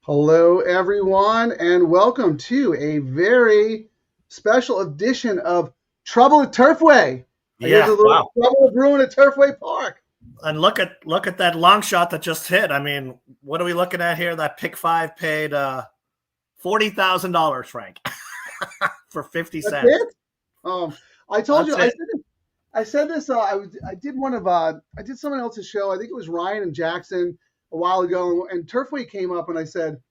Hello, everyone, and welcome to a very special edition of Trouble at Turfway. I guess Yeah, a little wow. trouble brewing at Turfway Park. And look at that long shot that just hit. I mean, what are we looking at here? That pick five paid $40,000, Frank, for 50 That's cents. it. I told you. That's it. I said this. I did one of. I did someone else's show. I think it was Ryan and Jackson a while ago, and Turfway came up, and I said,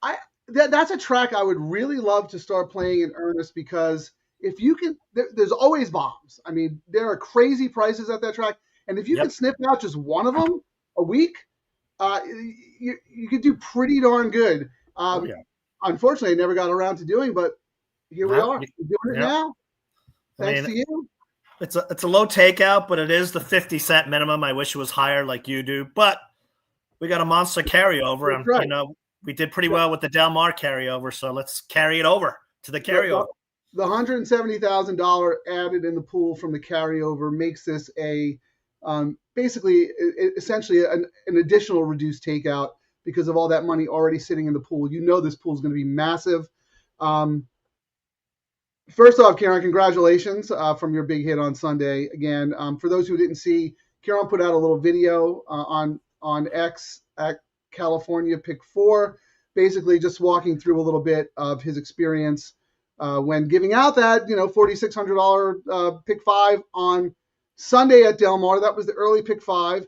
I that's a track I would really love to start playing in earnest because if you can, there's always bombs. I mean, there are crazy prices at that track, and if you can Yep. sniff out just one of them a week, uh, you could do pretty darn good. Oh yeah. Unfortunately, I never got around to doing, but here we No, are. We're doing it yeah. now, I thanks mean, to you. it's a low takeout, but it is the 50-cent minimum. I wish it was higher like you do, but we got a monster carryover, That's and right. we did pretty well with the Del Mar carryover. So let's carry it over to the carryover. The $170,000 added in the pool from the carryover makes this basically essentially an additional reduced takeout because of all that money already sitting in the pool. You know this pool is going to be massive. Um, First off, Kieran, congratulations from your big hit on Sunday. Again, for those who didn't see, Kieran put out a little video on X at California Pick 4, basically just walking through a little bit of his experience when giving out that $4,600 Pick 5 on Sunday at Del Mar. That was the early Pick 5.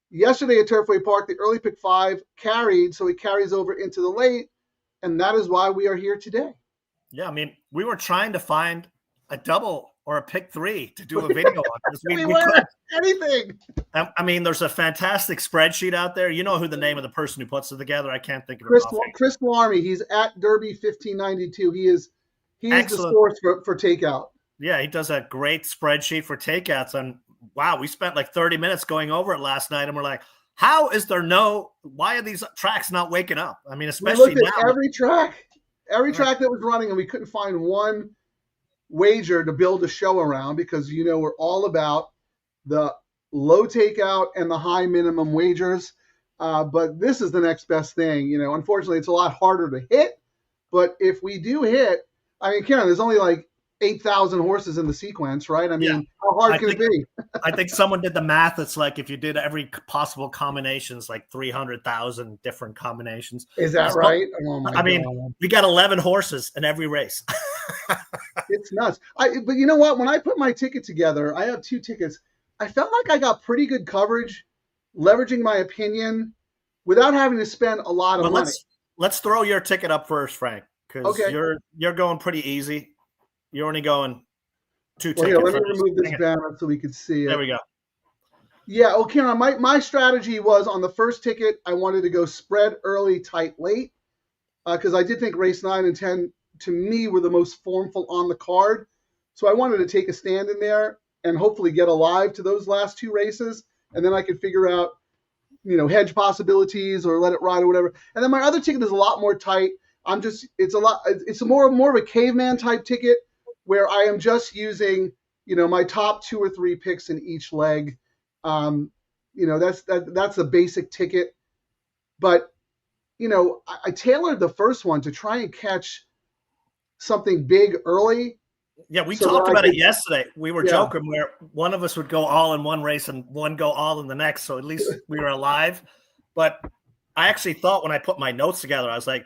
Yesterday at Turfway Park, the early Pick 5 carried, so it carries over into the late, and that is why we are here today. Yeah, I mean, we were trying to find a double or a pick three to do a video on because we couldn't. Anything. I mean, there's a fantastic spreadsheet out there. You know who the name of the person who puts it together? I can't think of it. Chris Larmy. He's at Derby 1592. He is the source for takeout. Yeah, he does a great spreadsheet for takeouts. And wow, we spent like 30 minutes going over it last night, and we're like, why are these tracks not waking up? I mean, especially now. Every track that was running, and we couldn't find one wager to build a show around because we're all about the low takeout and the high minimum wagers. But this is the next best thing. Unfortunately, it's a lot harder to hit. But if we do hit, I mean, Karen, there's only like 8,000 horses in the sequence, right? I mean, how hard can it be? I think someone did the math. It's like if you did every possible combinations, like 300,000 different combinations. Is that right? Oh my God. Mean, we got 11 horses in every race. It's nuts. But you know what? When I put my ticket together, I have 2 tickets. I felt like I got pretty good coverage, leveraging my opinion without having to spend a lot of money. Let's throw your ticket up first, Frank, because you're going pretty easy. You're only going 2 tickets. Here, let me remove this banner so we can see it. There we go. Yeah, okay. My strategy was on the first ticket, I wanted to go spread early, tight, late, because I did think race 9 and 10 to me were the most formful on the card. So I wanted to take a stand in there and hopefully get alive to those last 2 races, and then I could figure out, hedge possibilities or let it ride or whatever. And then my other ticket is a lot more tight. It's more of a caveman type ticket where I am just using, my top 2 or 3 picks in each leg. That's a basic ticket. But, I tailored the first one to try and catch something big early. Yeah, we talked about it yesterday. We were joking where one of us would go all in one race and one go all in the next. So at least we were alive. But I actually thought when I put my notes together, I was like,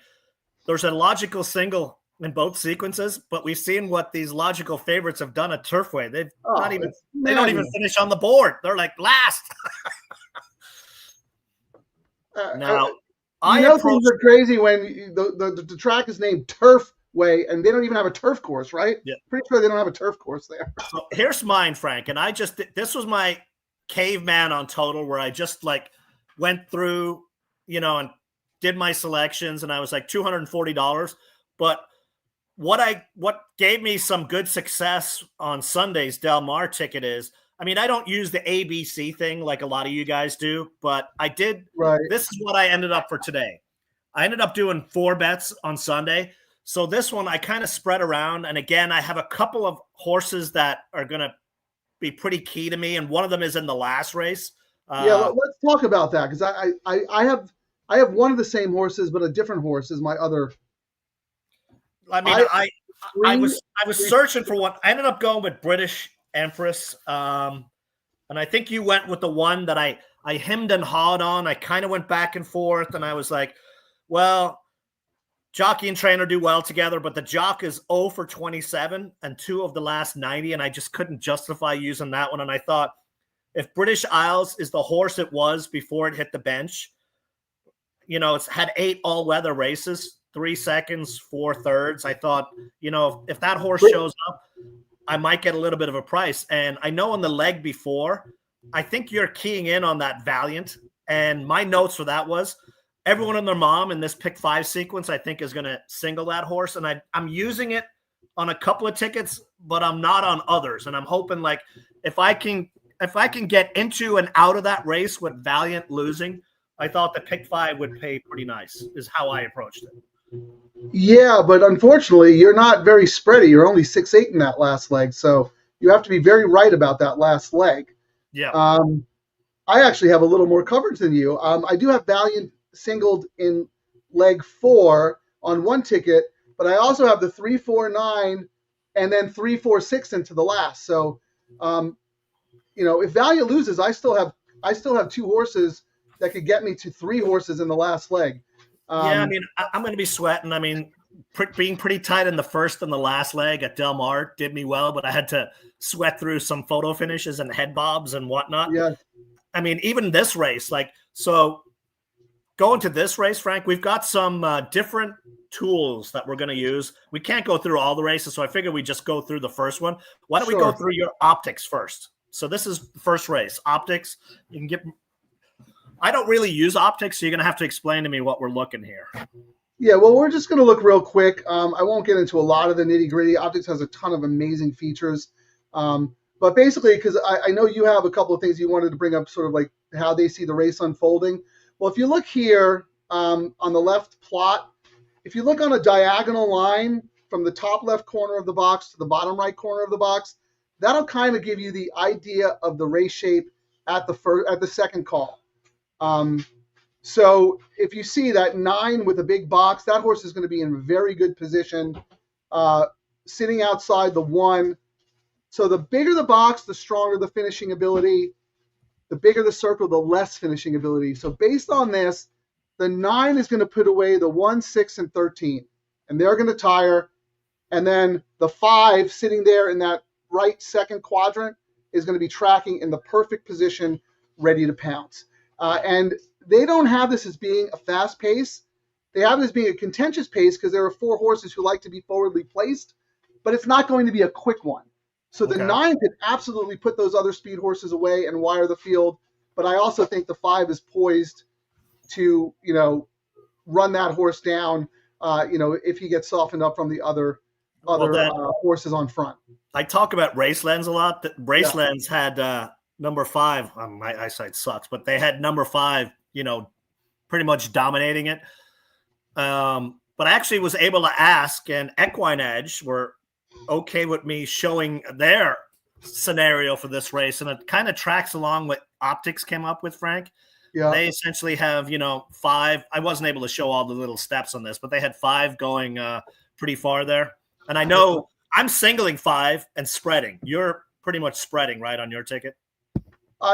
there's a logical single in both sequences, but we've seen what these logical favorites have done at Turfway. They don't even finish on the board. They're like last. Now, things are crazy when the track is named Turfway and they don't even have a turf course, right? Yeah. Pretty sure they don't have a turf course there. So here's mine, Frank, and this was my caveman on total where I just like went through, and did my selections, and I was like $240. But what gave me some good success on Sunday's Del Mar ticket is, I mean, I don't use the ABC thing like a lot of you guys do, but I did. Right. This is what I ended up for today. I ended up doing 4 bets on Sunday. So this one I kind of spread around. And again, I have a couple of horses that are going to be pretty key to me. And one of them is in the last race. Let's talk about that because I have I have one of the same horses, but a different horse is my other. I mean, I I was searching for one. I ended up going with British Empress, and I think you went with the one that I hemmed and hawed on. I kind of went back and forth, and I was like, well, jockey and trainer do well together, but the jock is 0 for 27 and 2 of the last 90, and I just couldn't justify using that one. And I thought, if British Isles is the horse it was before it hit the bench, you know, it's had 8 all-weather races, 3 seconds, 4 thirds. I thought, you know, if that horse shows up, I might get a little bit of a price. And I know on the leg before, I think you're keying in on that Valiant. And my notes for that was, everyone and their mom in this pick 5 sequence, I think, is going to single that horse. And I'm using it on a couple of tickets, but I'm not on others. And I'm hoping, like, if I can get into and out of that race with Valiant losing, I thought the pick 5 would pay pretty nice, is how I approached it. Yeah, but unfortunately, you're not very spready. You're only 6'8" in that last leg, so you have to be very right about that last leg. Yeah. I actually have a little more coverage than you. I do have Valiant singled in leg 4 on one ticket, but I also have the 3, 4, 9, and then 3, 4, 6 into the last. So, you know, if Valiant loses, I still have 2 horses that could get me to 3 horses in the last leg. Yeah, I mean, I'm going to be sweating. I mean, being pretty tight in the first and the last leg at Del Mar did me well, but I had to sweat through some photo finishes and head bobs and whatnot. Yeah. I mean, even this race, like, so going to this race, Frank, we've got some different tools that we're going to use. We can't go through all the races, so I figured we just go through the first one. Why don't we go through your optics first? So this is the first race, optics. You can get. I don't really use optics, so you're going to have to explain to me what we're looking here. Yeah, well, we're just going to look real quick. I won't get into a lot of the nitty-gritty. Optics has a ton of amazing features. But basically, because I know you have a couple of things you wanted to bring up, sort of like how they see the race unfolding. Well, if you look here on the left plot, if you look on a diagonal line from the top left corner of the box to the bottom right corner of the box, that'll kind of give you the idea of the race shape at the second call. So if you see that 9 with a big box, that horse is going to be in very good position, sitting outside the 1. So the bigger the box, the stronger the finishing ability. The bigger the circle, the less finishing ability. So based on this, the 9 is going to put away the 1, 6, and 13, and they're going to tire. And then the 5 sitting there in that right second quadrant is going to be tracking in the perfect position, ready to pounce. And they don't have this as being a fast pace. They have it as being a contentious pace because there are 4 horses who like to be forwardly placed, but it's not going to be a quick one. So the 9 could absolutely put those other speed horses away and wire the field. But I also think the 5 is poised to, you know, run that horse down, you know, if he gets softened up from the other horses on front. I talk about Racelands a lot. Racelands had number 5. My eyesight sucks, but they had number 5, you know, pretty much dominating it. But I actually was able to ask, and Equine Edge were okay with me showing their scenario for this race, and it kind of tracks along what optics came up with, Frank. Yeah. They essentially have, you know, 5. I wasn't able to show all the little steps on this, but they had 5 going pretty far there. And I know I'm singling 5 and spreading. You're pretty much spreading, right, on your ticket?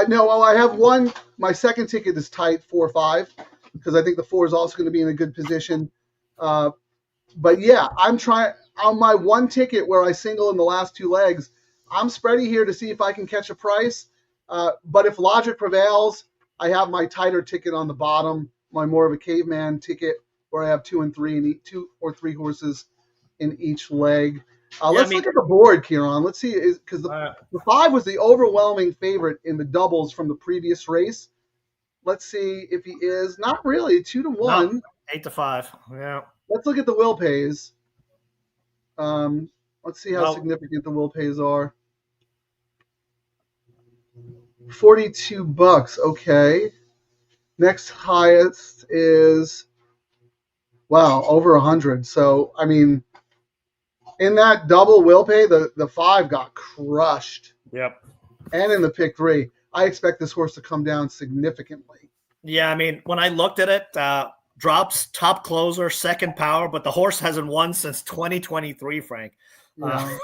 No, well, I have one. My second ticket is tight 4-5 because I think the 4 is also going to be in a good position. But yeah, I'm trying on my one ticket where I single in the last 2 legs. I'm spready here to see if I can catch a price. But if logic prevails, I have my tighter ticket on the bottom, my more of a caveman ticket where I have 2 and 3 and 2 or 3 horses in each leg. Let's look at the board, Kieran. Let's see, because the 5 was the overwhelming favorite in the doubles from the previous race. Let's see if he is. Not really, 2-1. No, 8-5. Yeah. Let's look at the will pays. Let's see how significant the will pays are. $42. Okay. Next highest is over 100. So I mean, in that double will pay, the 5 got crushed. Yep. And in the pick 3, I expect this horse to come down significantly. Yeah, I mean, when I looked at it, drops top closer, second power, but the horse hasn't won since 2023, Frank. Yeah.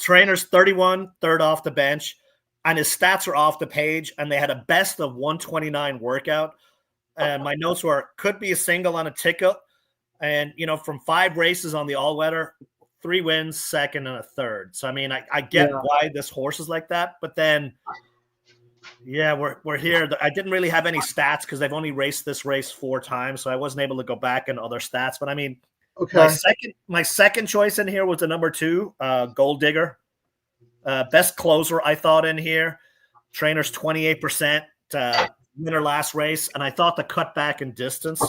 Trainer's 31, third off the bench, and his stats are off the page, and they had a best of 129 workout. And my notes were, could be a single on a ticket. And, from 5 races on the all-weather, 3 wins, second, and a third. So, I mean, I get why this horse is like that. But then, yeah, we're here. I didn't really have any stats because they've only raced this race 4 times. So I wasn't able to go back and other stats. But, I mean, okay. My second choice in here was the number 2, Gold Digger. Best closer, I thought, in here. Trainer's 28%. Winner last race. And I thought the cutback in distance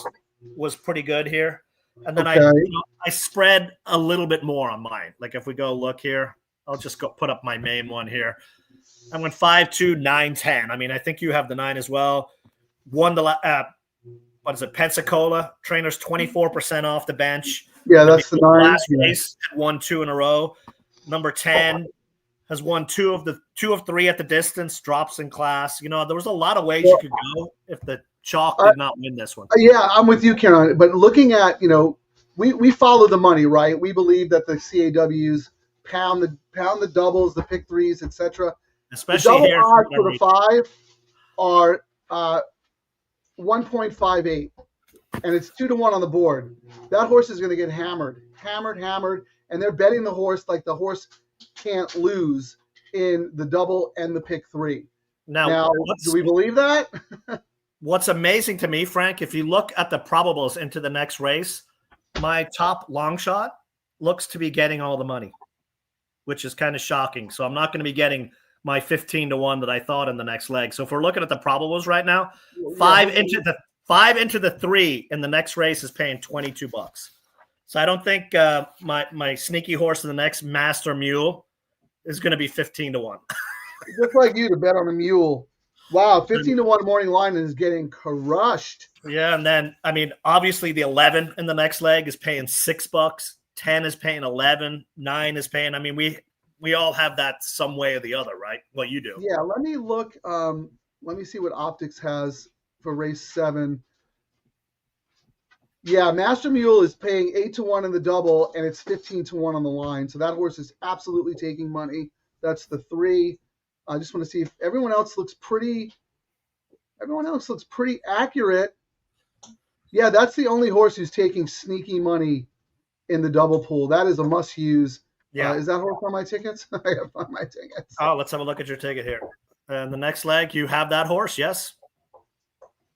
was pretty good here. And then I spread a little bit more on mine. Like if we go look here, I'll just go put up my main one here. I went 5-2, 9-10. I mean, I think you have the 9 as well. Won the Pensacola. Trainer's 24% off the bench. Yeah, that's the 9. Last race won 2 in a row. Number 10 has won 2 of 3 at the distance. Drops in class. There was a lot of ways you could go if the chalk did not win this one. Yeah, I'm with you, Karen. But looking at, we follow the money, right? We believe that the CAWs pound the doubles, the pick 3s, etc. Especially the here odds for the 5 are 1.58, and it's 2-1 on the board. That horse is going to get hammered, and they're betting the horse like the horse can't lose in the double and the pick 3. Now do we believe that? What's amazing to me, Frank, if you look at the probables into the next race, my top long shot looks to be getting all the money, which is kind of shocking. So I'm not going to be getting my 15-1 that I thought in the next leg. So if we're looking at the probables right now, 5 into the 3 in the next race is paying $22. So I don't think my sneaky horse in the next Master Mule is going to be 15-1. Just like you to bet on a mule. Wow, 15-1 morning line is getting crushed. Yeah, and then I mean, obviously the 11 in the next leg is paying $6. 10 is paying 11. 9 is paying. I mean, we all have that some way or the other, right? Well, you do. Yeah, let me look. Let me see what Optics has for race 7. Yeah, Master Mule is paying 8-1 in the double, and it's 15-1 on the line. So that horse is absolutely taking money. That's the 3. I just want to see if everyone else looks pretty accurate. Yeah, that's the only horse who's taking sneaky money in the double pool. That is a must use. Yeah. Is that horse on my tickets? I have on my tickets. Oh, let's have a look at your ticket here. And the next leg, you have that horse, yes?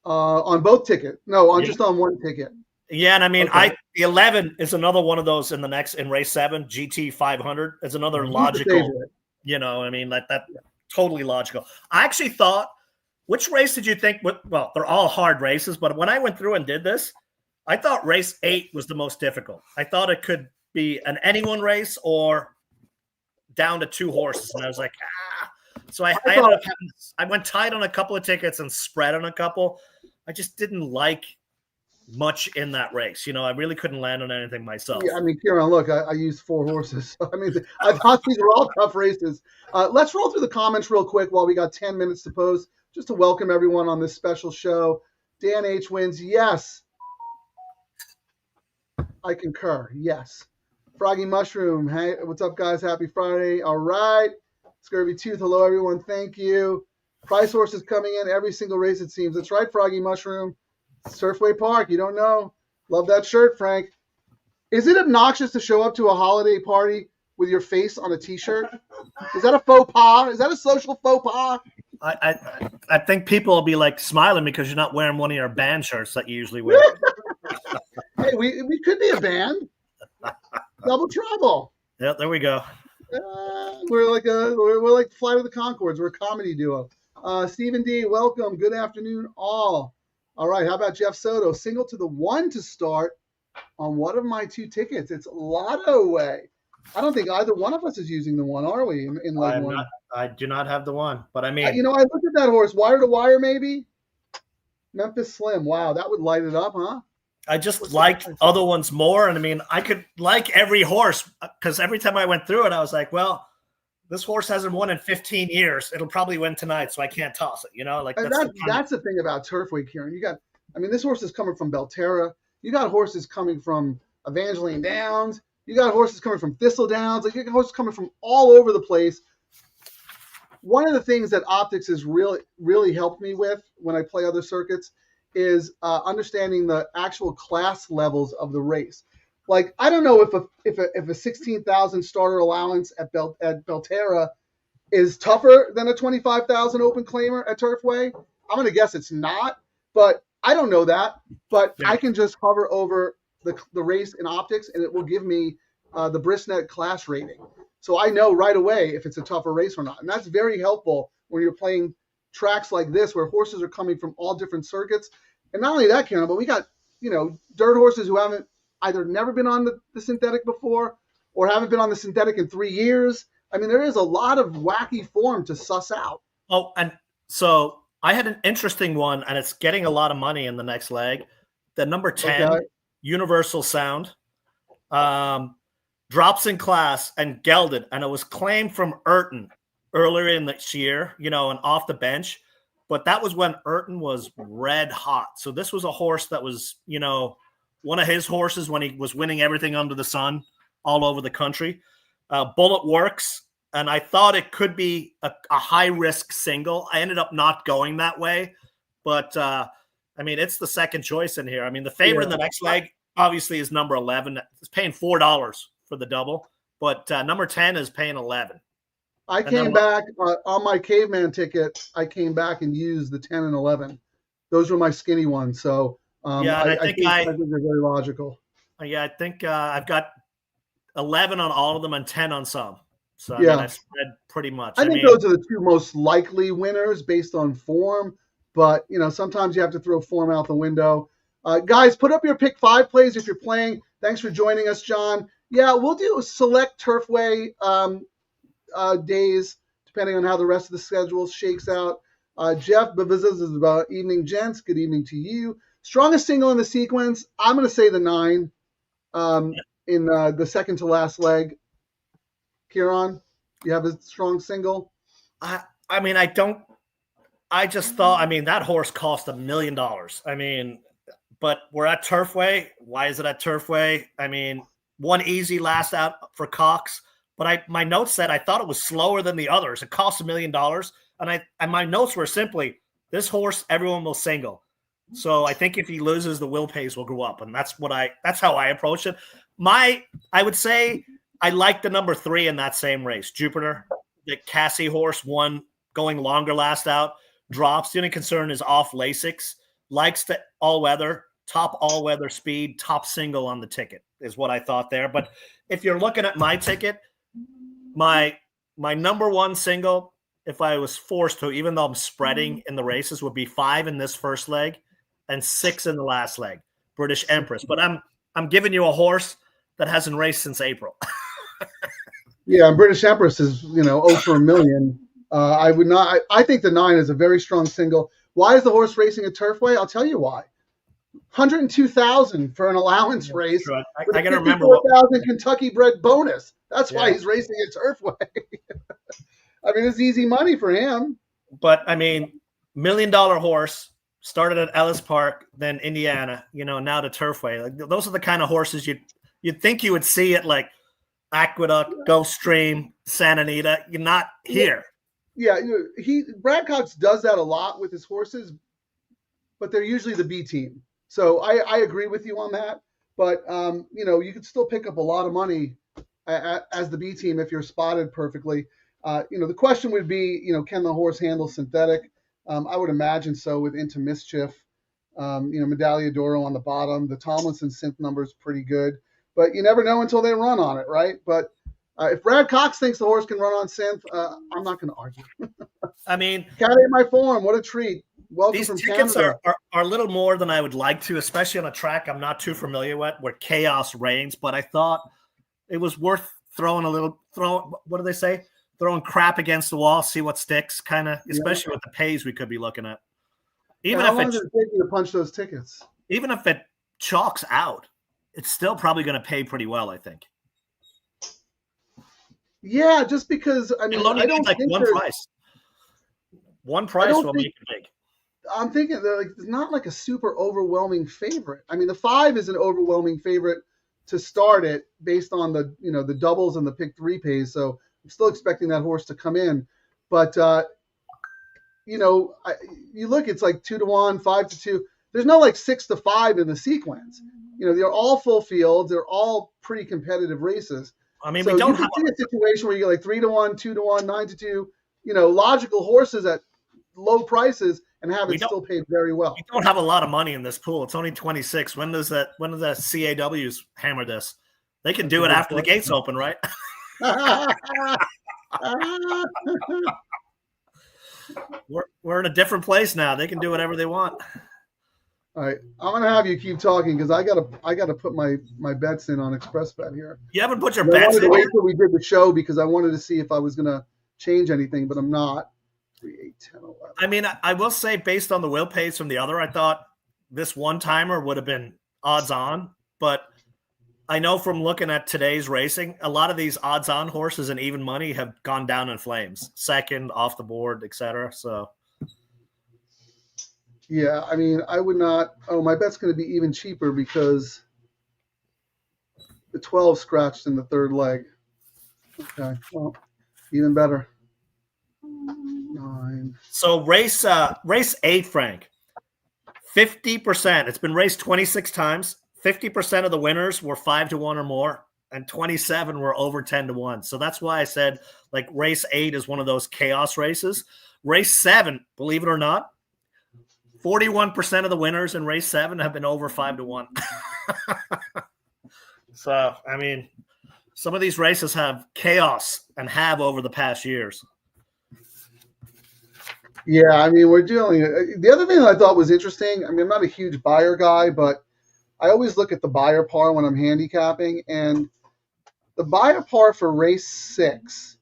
On both tickets. No, just on one ticket. Yeah, and I mean, the 11 is another one of those in race 7, GT 500. It's another logical, I mean, that totally logical. I actually thought, which race did you think? Well, they're all hard races, but when I went through and did this, I thought race 8 was the most difficult. I thought it could be an anyone race or down to 2 horses, and I was like, So I went tight on a couple of tickets and spread on a couple. I just didn't like much in that race. I really couldn't land on anything myself. Yeah, I mean, Kieran, look, I used 4 horses. I mean, I thought these were all tough races. Let's roll through the comments real quick while we got 10 minutes to post, just to welcome everyone on this special show. Dan H. wins. Yes. I concur. Yes. Froggy Mushroom. Hey, what's up, guys? Happy Friday. All right. Scurvy Tooth. Hello, everyone. Thank you. Price horses coming in every single race, it seems. That's right, Froggy Mushroom. Turfway Park. You don't know. Love that shirt, Frank. Is it obnoxious to show up to a holiday party with your face on a T-shirt? Is that a faux pas? Is that a social faux pas? I think people will be like smiling because you're not wearing one of your band shirts that you usually wear. Hey, we could be a band. Double Trouble. Yeah, there we go. We're like Flight of the Conchords. We're a comedy duo. Stephen D, welcome. Good afternoon, all. All right, how about Jeff Soto? Single to the 1 to start on one of my 2 tickets. It's Lotto Way. I don't think either one of us is using the 1, are we? In leg 1. I do not have the 1, but I mean, I looked at that horse, wire to wire, maybe. Memphis Slim. Wow, that would light it up, huh? I just liked other ones more, and I mean, I could like every horse because every time I went through it, I was like, well, this horse hasn't won in 15 years. It'll probably win tonight, so I can't toss it. Like And that's the thing about Turfway, Kieran. This horse is coming from Belterra. You got horses coming from Evangeline Downs. You got horses coming from Thistle Downs. Like, you got horses coming from all over the place. One of the things that optics has really, really helped me with when I play other circuits is understanding the actual class levels of the race. Like, I don't know if a 16,000 starter allowance at Belterra is tougher than a 25,000 open claimer at Turfway. I'm going to guess it's not, but I don't know that. But I can just hover over the race in optics, and it will give me the Brisnet class rating. So I know right away if it's a tougher race or not. And that's very helpful when you're playing tracks like this where horses are coming from all different circuits. And not only that, Karen, but we got, dirt horses who haven't either never been on the synthetic before or haven't been on the synthetic in 3 years. There is a lot of wacky form to suss out. Oh, and so I had an interesting one, and it's getting a lot of money in the next leg. The number 10, Universal Sound, drops in class and gelded, and it was claimed from Urton earlier in this year, and off the bench. But that was when Urton was red hot. So this was a horse that was, one of his horses when he was winning everything under the sun all over the country. Bullet works, and I thought it could be a high-risk single. I ended up not going that way, but, it's the second choice in here. The favorite in the next leg, obviously, is number 11. It's paying $4 for the double, but number 10 is paying 11. I came back on my caveman ticket. I came back and used the 10 and 11. Those were my skinny ones. So I think they're very logical. Yeah, I think I've got 11 on all of them and 10 on some. So I spread pretty much. I think those are the two most likely winners based on form. But sometimes you have to throw form out the window. Guys, put up your pick 5 plays if you're playing. Thanks for joining us, John. Yeah, we'll do select Turfway days, depending on how the rest of the schedule shakes out. Jeff Bavizas is about evening, gents. Good evening to you. Strongest single in the sequence, I'm going to say the 9 in the second to last leg. Kieran, you have a strong single? I just thought, that horse cost $1 million. But we're at Turfway. Why is it at Turfway? One easy last out for Cox. But my notes said I thought it was slower than the others. It cost $1 million. And my notes were simply, this horse, everyone will single. So I think if he loses, the will pace will go up. And that's how I approach it. I would say I like the number 3 in that same race. Jupiter, the Cassie horse, won going longer last out, drops. The only concern is off Lasix, likes the all-weather, top all-weather speed, top single on the ticket is what I thought there. But if you're looking at my ticket, my number 1 single, if I was forced to, even though I'm spreading in the races, would be 5 in this first leg and 6 in the last leg, British Empress. But I'm giving you a horse that hasn't raced since April. Yeah, and British Empress is 0 for $1 million. I would not. I think the 9 is a very strong single. Why is the horse racing at Turfway? I'll tell you why. $102,000 for an allowance race. Sure. I got to remember $54,000 Kentucky bred bonus. That's why he's racing at Turfway. It's easy money for him. But $1 million horse started at Ellis Park, then Indiana. Now to Turfway. Like, those are the kind of horses you'd think you would see at like Aqueduct, Gulfstream, Santa Anita. You're not here. Yeah, Brad Cox does that a lot with his horses, but they're usually the B team. So I agree with you on that. But you could still pick up a lot of money as the B team if you're spotted perfectly. The question would be, can the horse handle synthetic? I would imagine so with Into Mischief. Medaglia d'Oro on the bottom. The Tomlinson synth number is pretty good, but you never know until they run on it, right? But if Brad Cox thinks the horse can run on synth, I'm not going to argue. Cat ate my form. What a treat. Welcome these from tickets Canada. are a little more than I would like to, especially on a track I'm not too familiar with where chaos reigns. But I thought it was worth throwing what do they say? Throwing crap against the wall, see what sticks, kind of, especially with the pays we could be looking at. How long does it take you to punch those tickets? Even if it chalks out, it's still probably going to pay pretty well, I think. Yeah, just because I mean It'll only I need don't like think one there's. price. One I price don't will think make it big. I'm thinking that like there's not like a super overwhelming favorite. I mean, the 5 is an overwhelming favorite to start it based on the the doubles and the pick 3 pays. So I'm still expecting that horse to come in, but you look, it's like 2-1, 5-2. There's no like 6-5 in the sequence. They're all full fields. They're all pretty competitive races. I mean, we So you don't can have see a situation where you get like 3-1, 2-1, 9-2. Logical horses at low prices and have we it don't still paid very we well. don't have a lot of money in this pool. It's only 26. When does the CAWs hammer this? They can That's a do it good after the gates open, right? We're in a different place now. They can do whatever they want. All right, I'm gonna have you keep talking because I gotta put my bets in on Express Bet here. You haven't put your And I bets wanted to in wait yet? till we did the show because I wanted to see if I was gonna change anything, but I'm not. 3, 8, 10, 11. I mean, I will say, based on the will pays from the other, I thought this one timer would have been odds on, but I know from looking at today's racing, a lot of these odds on horses and even money have gone down in flames, second, off the board, etc. So Yeah, I mean, I would not. Oh, my bet's gonna be even cheaper because the 12 scratched in the third leg. Okay, well, even better. 9. So race 8, Frank, 50%. It's been raced 26 times. 50% of the winners were 5-1 or more, and 27 were over 10-1. So that's why I said like race 8 is one of those chaos races. Race 7, believe it or not, 41% of the winners in race 7 have been over 5-1. So I mean, some of these races have chaos and have over the past years. Yeah, I mean, we're dealing. The other thing that I thought was interesting. I mean, I'm not a huge buyer guy, but I always look at the buyer par when I'm handicapping, and the buyer par for race 6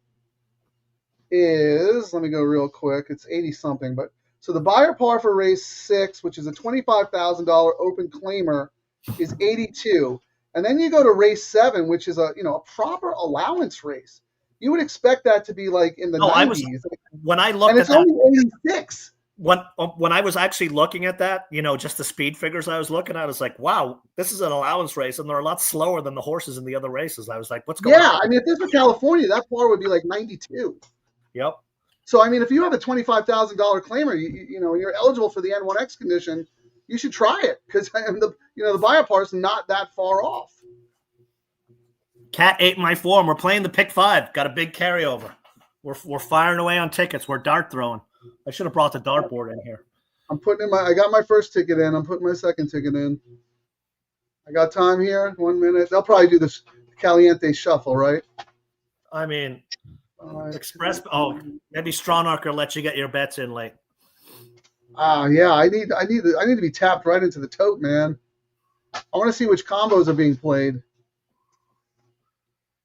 is, let me go real quick. It's 80 something, but so the buyer par for race 6, which is a $25,000 open claimer, is 82, and then you go to race 7, which is a proper allowance race. You would expect that to be like in the No, 90s, when I and looked at it's that, only 86. when I was actually looking at that, just the speed figures I was looking at, I was like, wow, this is an allowance race, and they're a lot slower than the horses in the other races. I was like, what's going Yeah, on? I mean, if this were California, that par would be like 92. Yep. So, I mean, if you have a $25,000 claimer, you're eligible for the N1X condition, you should try it because the buyer par is not that far off. Cat ate my form. We're playing the pick 5. Got a big carryover. We're firing away on tickets. We're dart throwing. I should have brought the dartboard in here. I got my first ticket in. I'm putting my second ticket in. I got time here. 1 minute. They'll probably do this Caliente shuffle, right? I mean, Express. Oh, maybe Stronach will let you get your bets in late. Yeah. I need to be tapped right into the tote, man. I want to see which combos are being played.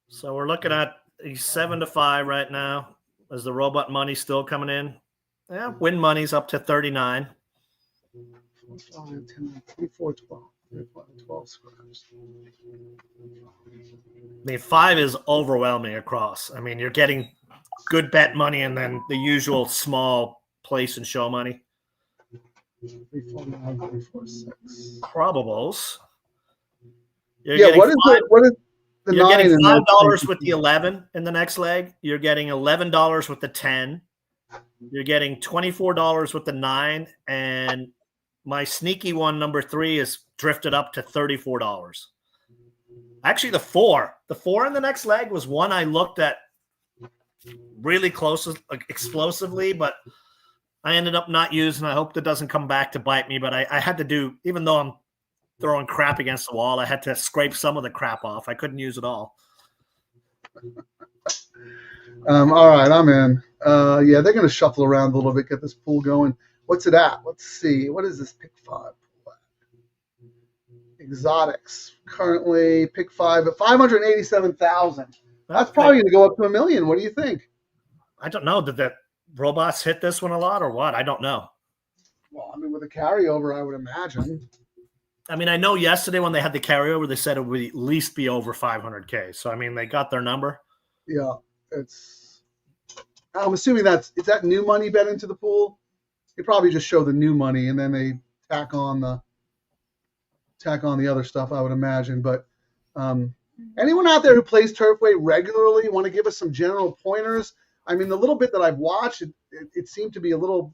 So we're looking at a 7-5 right now. Is the robot money still coming in? Yeah, win money's up to 39. 4, 5, 10, 24, 12. 12 scratch. I mean, 5 is overwhelming across. I mean, you're getting good bet money and then the usual small place and show money. 3, 4, 9, 3, 4, 6. Probables. What is the you're 9 getting in $5 with the 11 in the next leg. You're getting $11 with the 10. You're getting $24 with the 9, and my sneaky one, number 3, is drifted up to $34. Actually, the 4 in the next leg was one I looked at really close, like explosively, but I ended up not using. I hope that doesn't come back to bite me, but I had to do, even though I'm throwing crap against the wall, I had to scrape some of the crap off. I couldn't use it all. All right, I'm in. Yeah, they're going to shuffle around a little bit, get this pool going. What's it at? Let's see. What is this pick 5? Exotics. Currently, pick 5 at 587,000. That's probably going to go up to $1 million. What do you think? I don't know. Did the robots hit this one a lot or what? I don't know. Well, I mean, with a carryover, I would imagine. I mean, I know yesterday when they had the carryover, they said it would at least be over 500K. So, I mean, they got their number. Yeah. I'm assuming is that new money bet into the pool? They probably just show the new money and then they tack on the other stuff, I would imagine. But anyone out there who plays Turfway regularly want to give us some general pointers? I mean, the little bit that I've watched, it seemed to be a little,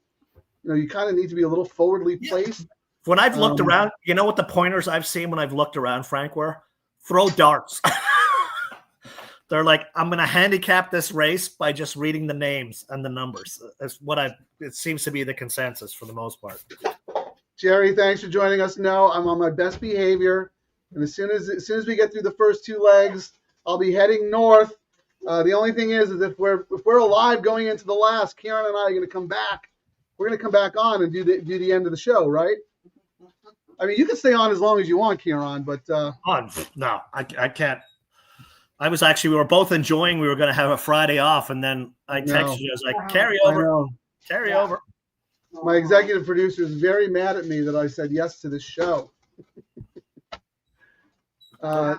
you kind of need to be a little forwardly placed. When I've looked around, you know what the pointers I've seen when I've looked around, Frank, were? Throw darts. They're like, I'm going to handicap this race by just reading the names and the numbers. That's it seems to be the consensus for the most part. Jerry, thanks for joining us. No, I'm on my best behavior. And as soon as we get through the first two legs, I'll be heading north. The only thing is if we're alive going into the last, Kieran and I are going to come back. We're going to come back on and do the end of the show, right? I mean, you can stay on as long as you want, Kieran, but no, I can't. We were both enjoying. We were going to have a Friday off, and then I texted you. I was like, carry over. My executive producer is very mad at me that I said yes to this show. John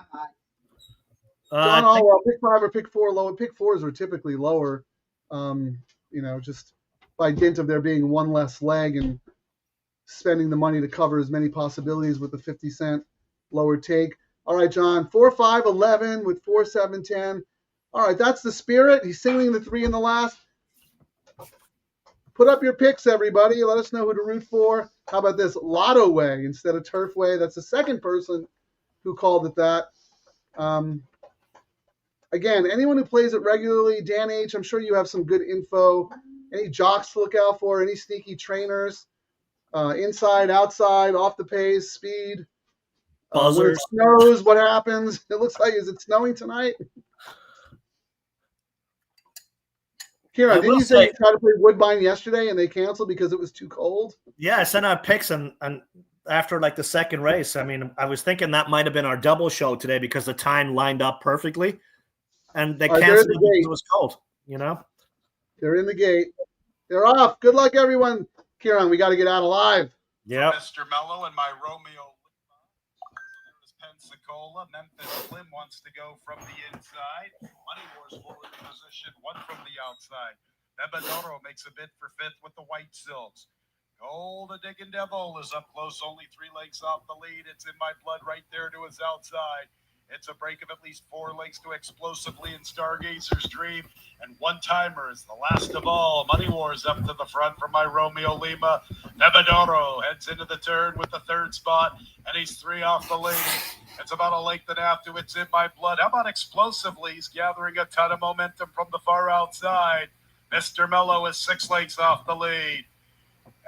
Allwell, pick 5 or pick 4 low. Pick 4s are typically lower, just by dint of there being one less leg and spending the money to cover as many possibilities with the 50-cent lower take. All right, John, 4, 5, 11 with 4, 7, 10. All right, that's the spirit. He's singling the 3 in the last. Put up your picks, everybody. Let us know who to root for. How about this? Lotto Way instead of Turfway. That's the second person who called it that. Again, anyone who plays it regularly, Dan H., I'm sure you have some good info. Any jocks to look out for? Any sneaky trainers? Inside, outside, off the pace, speed. When it snows, what happens? It looks like, is it snowing tonight? Kieran, didn't you say you tried to play Woodbine yesterday and they canceled because it was too cold? Yeah, I sent out picks and after like the second race, I mean, I was thinking that might have been our double show today because the time lined up perfectly, and they canceled it because it was cold. They're in the gate. They're off. Good luck, everyone. Kieran, we got to get out alive. Yeah. Mr. Mello and my Romeo. Pensacola. Memphis Slim wants to go from the inside. Money Wars forward position, one from the outside. Bebedoro makes a bid for 5th with the White Silks. Gold Diggin' Devil is up close, only 3 lengths off the lead. It's in my blood right there to his outside. It's a break of at least 4 lengths to Explosively in Stargazer's Dream. And One Timer is the last of all. Money Wars up to the front from my Romeo Lima. Nebadoro heads into the turn with the 3rd spot, and he's 3 off the lead. It's about a length and a half to It's in My Blood. How about Explosively? He's gathering a ton of momentum from the far outside. Mr. Mello is 6 lengths off the lead.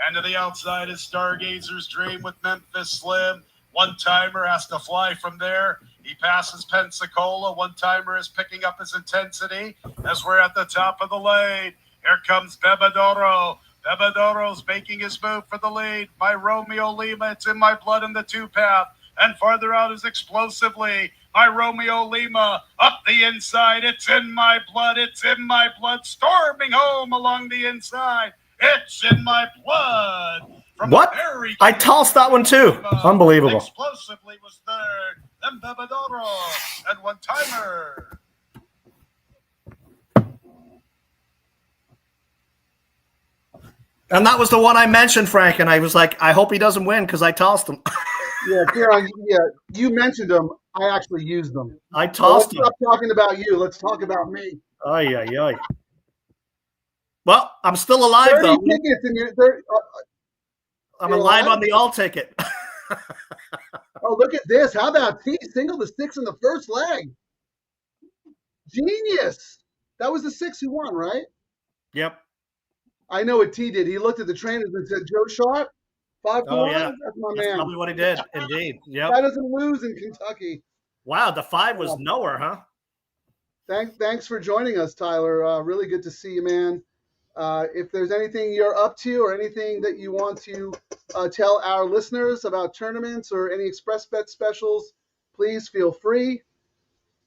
And to the outside is Stargazer's Dream with Memphis Slim. One Timer has to fly from there. He passes Pensacola. One Timer is picking up his intensity as we're at the top of the lane. Here comes Bebedoro. Bebedoro's making his move for the lead. My Romeo Lima, It's in My Blood in the 2-path. And farther out is Explosively. My Romeo Lima up the inside. It's in my blood. It's in my blood. Storming home along the inside. It's in my blood. What? I tossed that one too. Unbelievable. Explosively was third. Then Bebedoro and One Timer. And that was the one I mentioned, Frank, and I was like, I hope he doesn't win because I tossed him. Yeah, Kieran, you mentioned them. I actually used them. I tossed them. Let's stop talking about you. Let's talk about me. Ay. Well, I'm still alive, though. Tickets in your, I'm alive on the all ticket. Oh, look at this. How about T single to 6 in the first leg? Genius. That was the 6 who won, right? Yep. I know what T did. He looked at the trainers and said, Joe Sharp, 5 to 1. Yeah. That's my That's man. probably what he did. Indeed. Yep. That doesn't lose in Kentucky. Wow, the 5 was nowhere, huh? Thanks for joining us, Tyler. Really good to see you, man. If there's anything you're up to or anything that you want to tell our listeners about tournaments or any Express Bet specials, please feel free.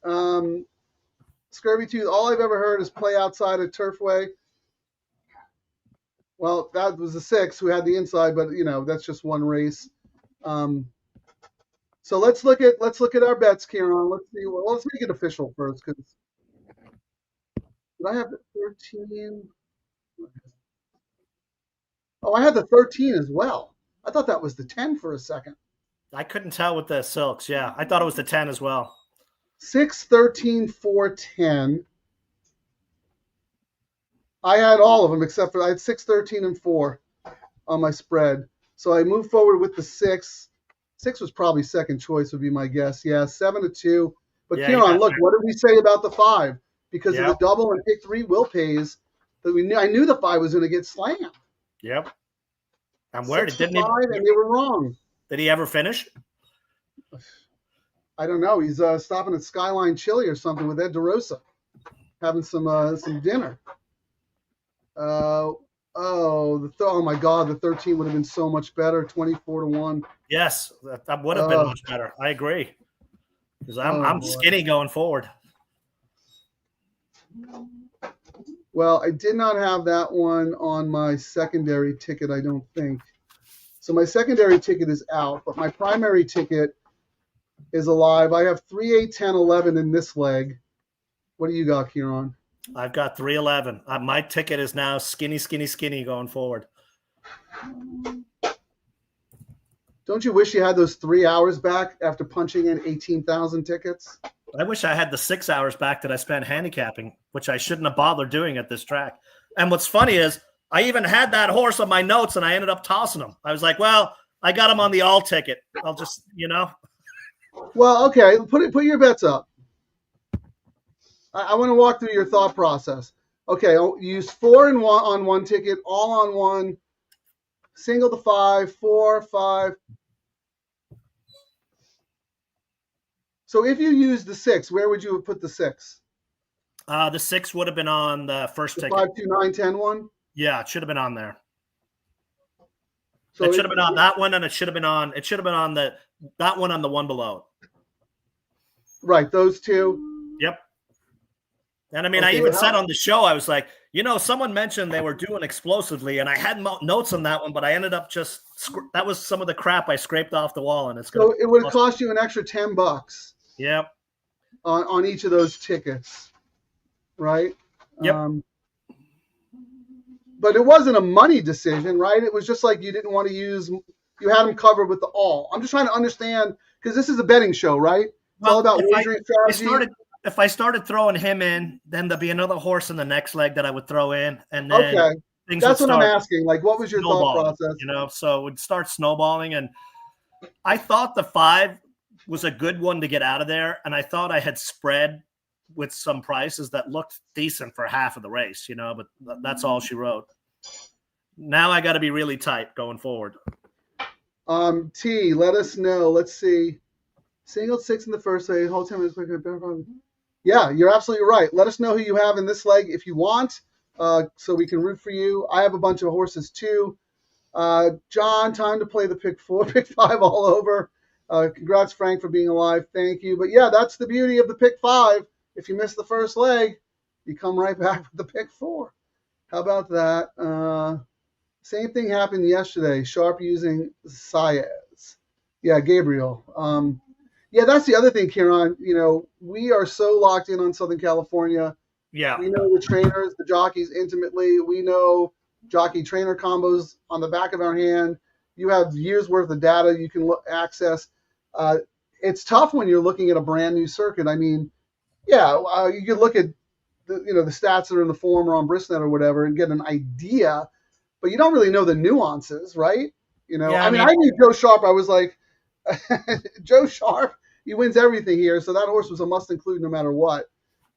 Scurvy Tooth, all I've ever heard is play outside at Turfway. Well, that was the 6 who had the inside, but that's just one race. So let's look at our bets, Kieran. Let's see. Well, let's make it official first, because Did I have the 13? Oh, I had the 13 as well. I thought that was the 10 for a second. I couldn't tell with the silks. Yeah, I thought it was the 10 as well. 6, 13, 4, 10. I had all of them except for I had 6, 13, and 4 on my spread. So I moved forward with the 6. 6 was probably second choice, would be my guess. Yeah, 7 to 2. But Yeah, Kieran, look, what did we say about the 5? Because of Yep. the double and pick 3 will pays, that I knew the 5 was going to get slammed. Yep. And where 6 didn't to 5, and they were wrong. Did he ever finish? I don't know. He's stopping at Skyline Chili or something with Ed DeRosa, having some dinner. Oh my God, the 13 would have been so much better, 24 to 1. Yes, that would have been much better. I agree. Because I'm skinny going forward. Well, I did not have that one on my secondary ticket, I don't think. So my secondary ticket is out, but my primary ticket is alive. I have 3, 8, 10, 11 in this leg. What do you got, Kieran? I've got 311. My ticket is now skinny, skinny, skinny going forward. Don't you wish you had those 3 hours back after punching in 18,000 tickets? I wish I had the 6 hours back that I spent handicapping, which I shouldn't have bothered doing at this track. And what's funny is I even had that horse on my notes, and I ended up tossing him. I was like, well, I got him on the all ticket. I'll just, Well, okay, put your bets up. I want to walk through your thought process. Okay, I'll use 4 and 1 on one ticket, all on one, single to 5, 4, 5. So if you use the 6, where would you have put the 6? The 6 would have been on the first ticket. 5, 2, 9, 10 one? Yeah, it should have been on there. So it should have been on that one, and it should have been on that one on the one below. Right, those two. Yep. And I mean, I even said on the show, I was like, someone mentioned they were doing explosively, and I had notes on that one, but I ended up that was some of the crap I scraped off the wall, and so it would have cost you an extra $10. Yep. On each of those tickets, right? Yep. But it wasn't a money decision, right? It was just like you didn't want to use. You had them covered with the all. I'm just trying to understand because this is a betting show, right? It's all about wagering strategy. If I started throwing him in, then there'd be another horse in the next leg that I would throw in, and then that's what I'm asking. Like, what was your thought process? So it would start snowballing, and I thought the 5 was a good one to get out of there, and I thought I had spread with some prices that looked decent for half of the race, but that's all she wrote. Now I got to be really tight going forward. T, let us know. Let's see. Single 6 in the first leg. Whole time is quicker. Yeah, you're absolutely right. Let us know who you have in this leg if you want, so we can root for you. I have a bunch of horses too. John, time to play the pick 4, pick 5 all over. Congrats, Frank, for being alive. Thank you. But yeah, that's the beauty of the pick 5. If you miss the first leg, you come right back with the pick 4. How about that? Same thing happened yesterday. Sharp using Saez. Yeah, Gabriel. Yeah, that's the other thing, Kieran. We are so locked in on Southern California. Yeah. We know the trainers, the jockeys intimately. We know jockey-trainer combos on the back of our hand. You have years' worth of data you can access. It's tough when you're looking at a brand new circuit. I mean, yeah, you can look at the stats that are in the form or on Brisnet or whatever and get an idea, but you don't really know the nuances, right? I knew Joe Sharp. I was like, Joe Sharp, he wins everything here, so that horse was a must include no matter what.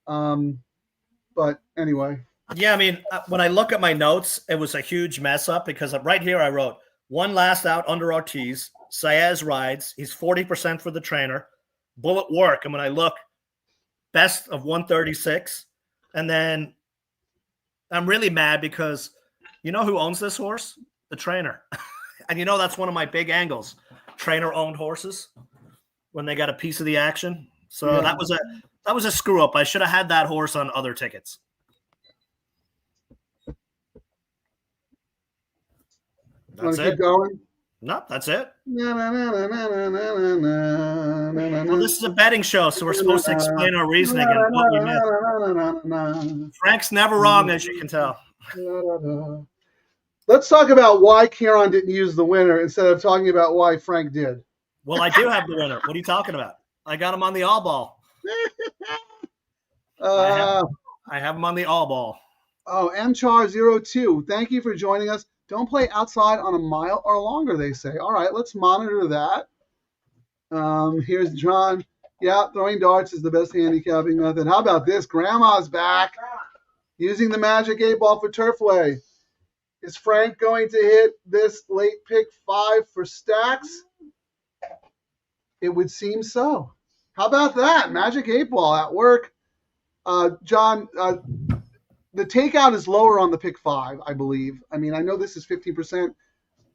But anyway. Yeah, I mean, when I look at my notes, it was a huge mess up because right here I wrote one last out under Ortiz. Saez rides. He's 40% for the trainer. Bullet work. And when I look, best of 136. And then I'm really mad because you know who owns this horse? The trainer. And that's one of my big angles. Trainer-owned horses when they got a piece of the action. So yeah. that was a screw up. I should have had that horse on other tickets. Want to keep going? Nope, that's it. Na, na, na, na, na, na, na, na, na, Well, na, this is a betting show, so we're supposed to explain our reasoning and what we missed. Frank's never wrong, as you can tell. Let's talk about why Kieran didn't use the winner instead of talking about why Frank did. Well, I do have the winner. What are you talking about? I got him on the all ball. I have him on the all ball. Oh, MChar02, thank you for joining us. Don't play outside on a mile or longer, they say. All right, let's monitor that. Here's John. Yeah, throwing darts is the best handicapping method. How about this? Grandma's back using the magic 8-ball for Turfway. Is Frank going to hit this late pick 5 for stacks? It would seem so. How about that? Magic 8-ball at work. John, the takeout is lower on the pick 5, I believe. I mean, I know this is 15%.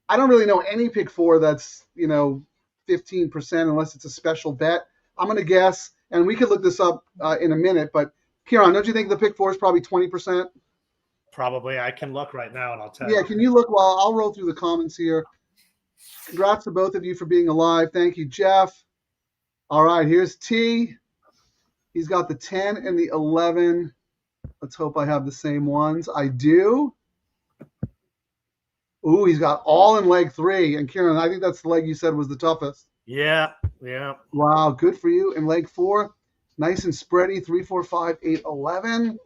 I don't really know any pick 4 that's, 15% unless it's a special bet. I'm going to guess, and we could look this up in a minute, but Kieran, don't you think the pick 4 is probably 20%? Probably. I can look right now and I'll tell you. Yeah, can you look while I'll roll through the comments here. Congrats to both of you for being alive. Thank you, Jeff. All right, here's T. He's got the 10 and the 11. Let's hope I have the same ones. I do. Ooh, he's got all in leg 3. And Kieran, I think that's the leg you said was the toughest. Yeah. Wow, good for you. In leg 4, nice and spready. 3, 4, 5, 8, 11.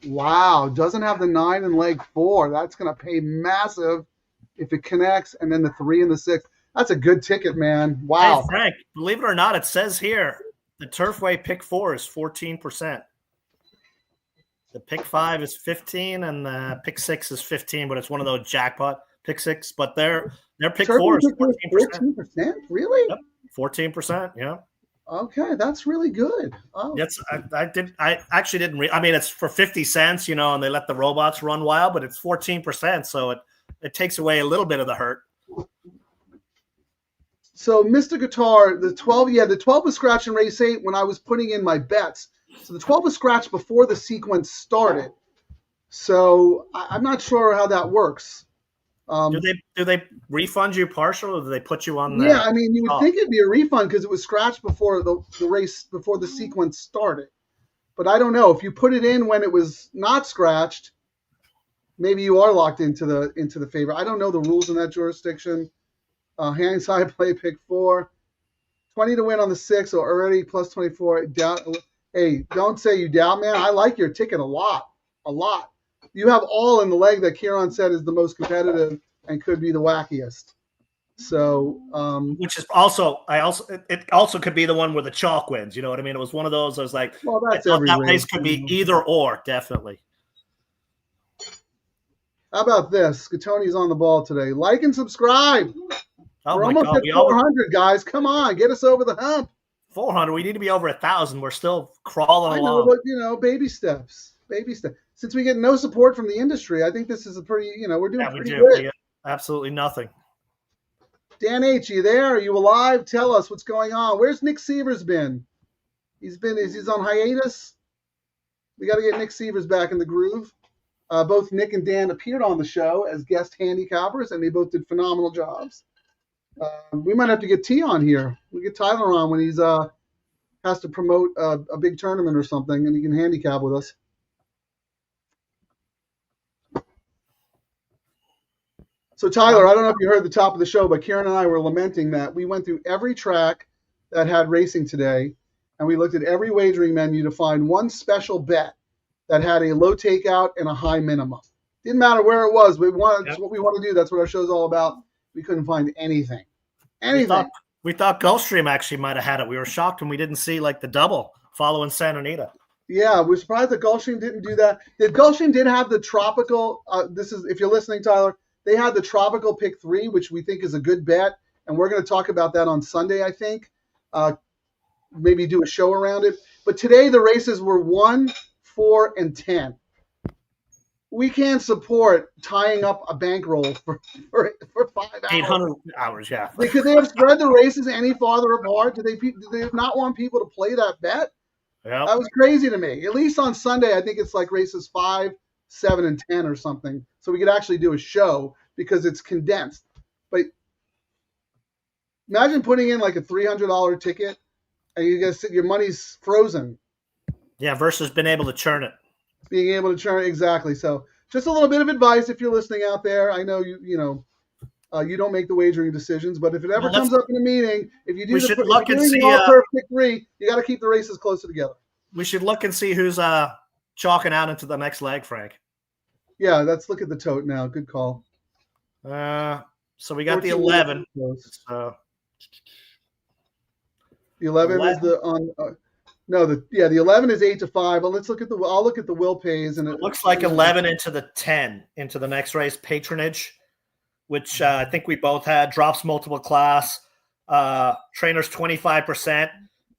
Wow, doesn't have the 9 in leg 4. That's going to pay massive if it connects. And then the 3 and the 6. That's a good ticket, man. Wow. Hey, Frank, believe it or not, it says here the Turfway pick 4 is 14%. The pick 5 is 15, and the pick 6 is 15. But it's one of those jackpot pick 6. But their pick 4 is 14%. 14%? Really? Yep, 14%. Yeah. Okay, that's really good. Oh. I actually didn't read. I mean, it's for 50 cents, and they let the robots run wild, but it's 14%, so it takes away a little bit of the hurt. So, Mr. Guitar, the 12 was scratch in race 8 when I was putting in my bets. So the 12 was scratched before the sequence started. So I'm not sure how that works. Do they refund you partial, or do they put you on? Yeah, I mean, you would think it'd be a refund because it was scratched before the race, before the sequence started. But I don't know if you put it in when it was not scratched. Maybe you are locked into the favor. I don't know the rules in that jurisdiction. Hand side play pick 4, 20 to win on the 6, or already plus 24. Hey, don't say you doubt, man. I like your ticket a lot. You have all in the leg that Kieran said is the most competitive and could be the wackiest. So, which is also, it also could be the one where the chalk wins. You know what I mean? It was one of those. I was like, well, that's I every that race race could be either or, definitely. How about this? Scatoni's on the ball today. Like and subscribe. Oh We're my almost God, at 400, guys. Come on, get us over the hump. 400. We need to be over 1,000. We're still crawling I along. know, but baby steps. Since we get no support from the industry, I think this is a pretty, we're doing pretty good. We get absolutely nothing. Dan H, you there? Are you alive? Tell us what's going on. Where's Nick Sievers been? He's on hiatus. We got to get Nick Sievers back in the groove. Both Nick and Dan appeared on the show as guest handicappers, and they both did phenomenal jobs. We might have to get T on here. We'll get Tyler on when he's has to promote a big tournament or something, and he can handicap with us. So, Tyler, I don't know if you heard the top of the show, but Kieran and I were lamenting that we went through every track that had racing today, and we looked at every wagering menu to find one special bet that had a low takeout and a high minimum. Didn't matter where it was. It's what we want to do. That's what our show's all about. We couldn't find anything. We thought Gulfstream actually might have had it. We were shocked when we didn't see the double following Santa Anita. Yeah, we're surprised that Gulfstream didn't do that. Gulfstream did have the tropical. If you're listening, Tyler, they had the tropical pick 3, which we think is a good bet, and we're going to talk about that on Sunday, I think. Maybe do a show around it. But today the races were 1, 4, and 10. We can't support tying up a bankroll for 5 hours. 800 hours, yeah. Could they have spread the races any farther apart? Do they not want people to play that bet? Yeah. That was crazy to me. At least on Sunday, I think it's like races 5, 7, and 10 or something. So we could actually do a show. because it's condensed. But imagine putting in like a $300 ticket and your money's frozen. Yeah, versus being able to churn it. Being able to churn it, exactly. So just a little bit of advice if you're listening out there. I know you don't make the wagering decisions, but if it ever comes up in a meeting, if you do we the should look and see all-turf pick 3, you got to keep the races closer together. We should look and see who's chalking out into the next leg, Frank. Yeah, let's look at the tote now. Good call. So we got the 11. So the 11 is the on. The 11 is 8-5. But let's look at I'll look at the will pays, and it looks like 11 into the 10 into the next race. Patronage, which I think we both had. Drops multiple class. Trainers 25%.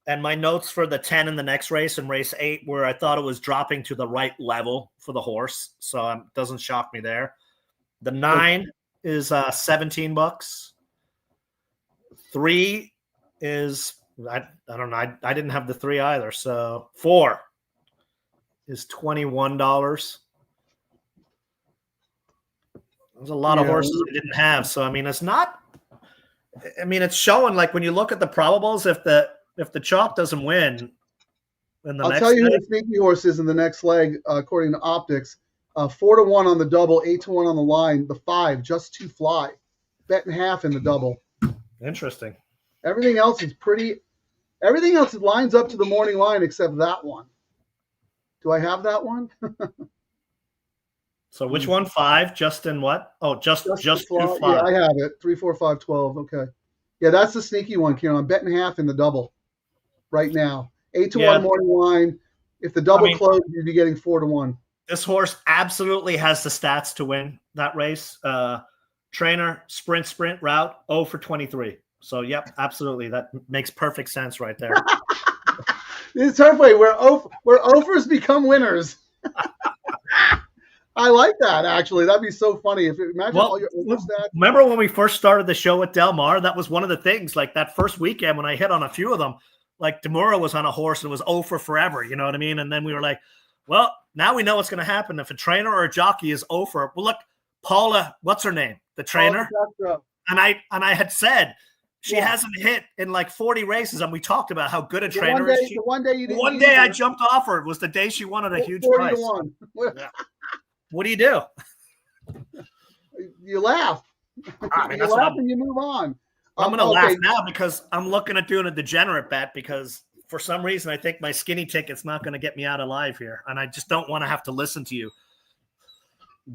And my notes for the 10 in the next race and race 8 were I thought it was dropping to the right level for the horse. So it doesn't shock me there. The 9 is $17. 3 is, I don't know. I didn't have the 3 either. So 4 is $21. There's a lot of horses I didn't have. So, I mean, it's showing like when you look at the probables, if the chalk doesn't win in the I'll next tell you leg, who the sneaky horse is in the next leg, according to optics. 4-1 on the double, 8-1 on the line. The 5, just to fly. Bet and half in the double. Interesting. Everything else lines up to the morning line except that one. Do I have that one? So which one? 5? Just in what? Oh, just to fly. Yeah, I have it. 3, 4, 5, 12. Okay. Yeah, that's the sneaky one, Kieran. I'm betting half in the double right now. 8-1 morning line. If the double closed, you'd be getting 4-1. This horse absolutely has the stats to win that race. Trainer, sprint route, 0 for 23. So, yep, absolutely. That makes perfect sense right there. This is Turfway where offers become winners. I like that, actually. That'd be so funny. Imagine all your over stats. Remember when we first started the show at Del Mar? That was one of the things, like that first weekend when I hit on a few of them, like Demura was on a horse and was 0 for forever, you know what I mean? And then we were like, well, now we know what's going to happen. If a trainer or a jockey is 0 for, well, look, Paula, what's her name? The trainer? And I had said, she hasn't hit in like 40 races, and we talked about how good a trainer is. One day I jumped off her. It was the day she wanted a huge price. Yeah. What do you do? You laugh. You laugh and you move on. I'm going to laugh now because I'm looking at doing a degenerate bet because for some reason I think my skinny ticket's not going to get me out alive here, and I just don't want to have to listen to you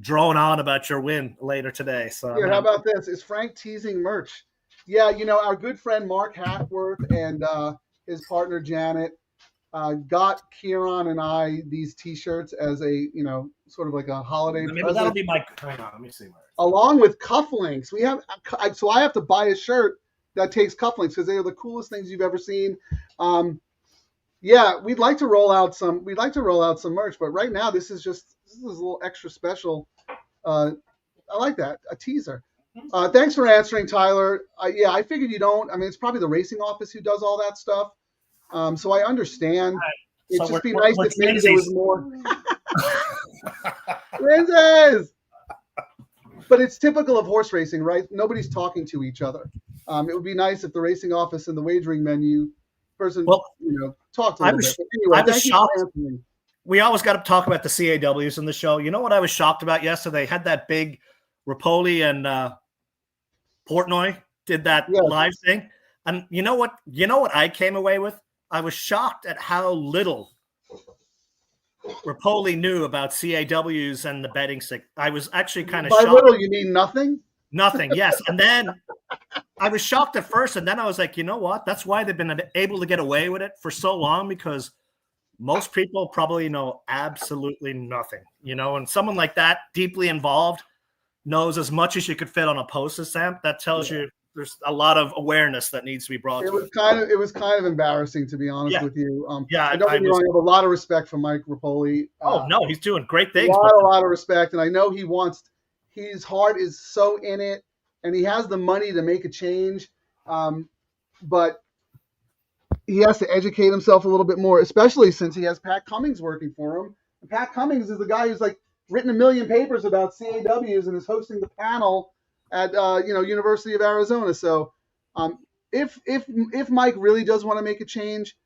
drone on about your win later today. So here, how about this? Is Frank teasing merch? Yeah, our good friend Mark Hackworth and his partner Janet got Kieran and I these T-shirts as a sort of like a holiday present. That'll be my. Hang on, let me see. Along with cufflinks, so I have to buy a shirt that takes cufflinks because they are the coolest things you've ever seen. We'd like to roll out some. We'd like to roll out some merch, but right now this is a little extra special. I like that, a teaser. Thanks for answering, Tyler. I figured you don't. I mean, it's probably the racing office who does all that stuff. So I understand. Right. It'd just be nice if maybe there was more. Lindsay's! But it's typical of horse racing, right? Nobody's talking to each other. It would be nice if the racing office and the wagering menu person, talked a little bit. But anyway, I was shocked. You we always got to talk about the CAWs in the show. You know what I was shocked about yesterday? They had that big Rapoli and Portnoy did that live thing. And you know what I came away with? I was shocked at how little Rapoli knew about CAWs and the betting stick. I was actually kind of shocked. By little, you mean nothing? Nothing, yes. And then I was shocked at first, and then I was like, you know what? That's why they've been able to get away with it for so long, because most people probably know absolutely nothing, and someone like that, deeply involved, knows as much as you could fit on a postage stamp. That tells you there's a lot of awareness that needs to be brought to it. It was kind of embarrassing, to be honest with you. I don't get me wrong, I have a lot of respect for Mike Rapoli. No, he's doing great things. A lot of respect, and I know his heart is so in it, and he has the money to make a change, but he has to educate himself a little bit more, especially since he has Pat Cummings working for him. And Pat Cummings is the guy who's like written a million papers about CAWs and is hosting the panel at University of Arizona. So if Mike really does want to make a change,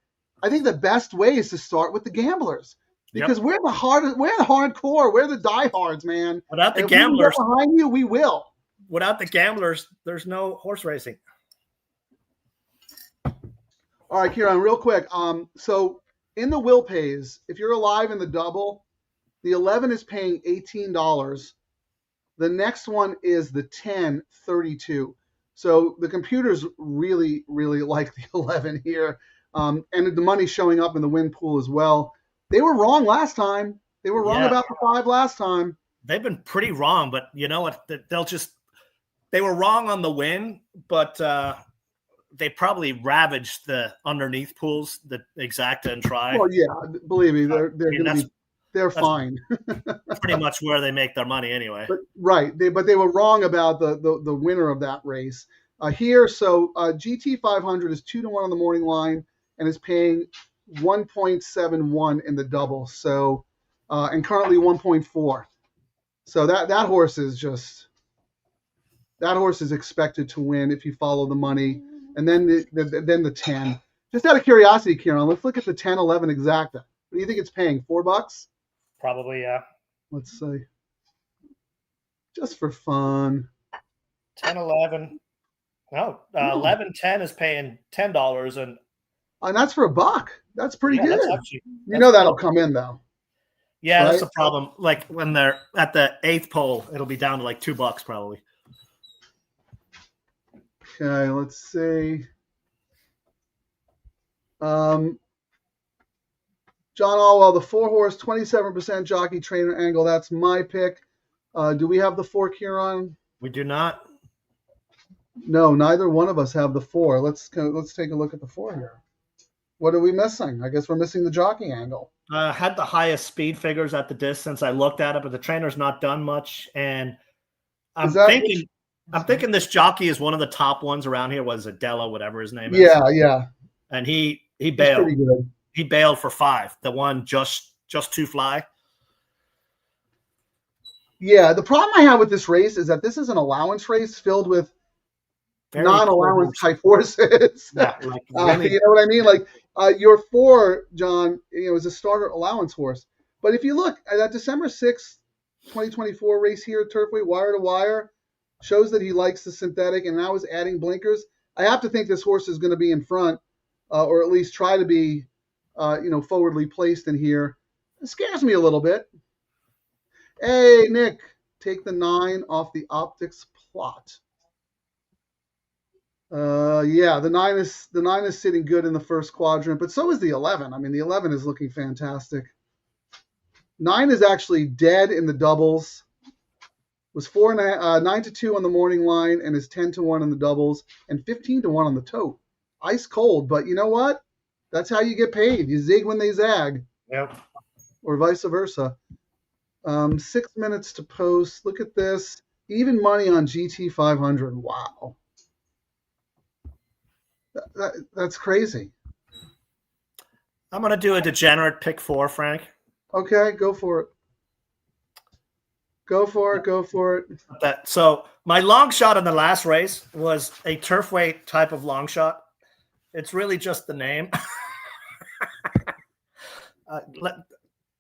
I think the best way is to start with the gamblers because Yep. we're the hardcore, we're the diehards, man. Without the And if we can get gamblers, behind you, we will. without the gamblers, there's no horse racing. All right, Kieran, real quick. So in the will pays, if you're alive in the double, the 11 is paying $18. The next one is the 10, 32. So the computers really, really like the 11 here. And the money's showing up in the win pool as well. They were wrong last time. They were wrong about the 5 last time. They've been pretty wrong, but you know what? They were wrong on the win, but they probably ravaged the underneath pools, the exacta and try. Well, yeah, believe me, they're fine. Pretty much where they make their money anyway. But they were wrong about the winner of that race. Here, so GT 500 is 2-1 on the morning line and is paying 1.71 in the double. So and currently 1.4. So that horse is expected to win if you follow the money. And then the 10. Just out of curiosity, Kieran, let's look at the 10-11 exacta. What do you think it's paying? $4? Probably, yeah. Let's see. Just for fun. 10-11. No, 11-10 is paying $10, and that's for $1. That's pretty good. Actually, that'll come in though. Yeah, right? That's the problem. Like when they're at the 8th pole, it'll be down to like $2 probably. Okay, let's see. John Allwell, the 4-horse, 27% jockey trainer angle. That's my pick. Do we have the 4, Kieran? We do not. No, neither one of us have the 4. Let's take a look at the 4 here. What are we missing? I guess we're missing the jockey angle. Had the highest speed figures at the distance. I looked at it, but the trainer's not done much. And I'm thinking this jockey is one of the top ones around here. Was it Della, whatever his name is? Yeah. And he bailed. Pretty good. He bailed for 5. The one just to fly. Yeah, the problem I have with this race is that this is an allowance race filled with non-allowance type horses. Yeah, like really. You know what I mean? Like your 4, John, is a starter allowance horse. But if you look at that December 6th, 2024 race here at Turfway, wire to wire, shows that he likes the synthetic and now is adding blinkers. I have to think this horse is going to be in front, or at least try to be, forwardly placed in here. It scares me a little bit. Hey, Nick, take the 9 off the optics plot. The 9 is sitting good in the first quadrant, but so is the 11. I mean, the 11 is looking fantastic. 9 is actually dead in the doubles. Was 9-2 on the morning line and is 10-1 on the doubles and 15-1 on the tote. Ice cold, but you know what? That's how you get paid. You zig when they zag. Yep. Or vice versa. 6 minutes to post. Look at this. Even money on GT 500. Wow. That's crazy. I'm going to do a degenerate pick 4, Frank. Okay, go for it. Go for it. So my long shot in the last race was a Turfway type of long shot. It's really just the name.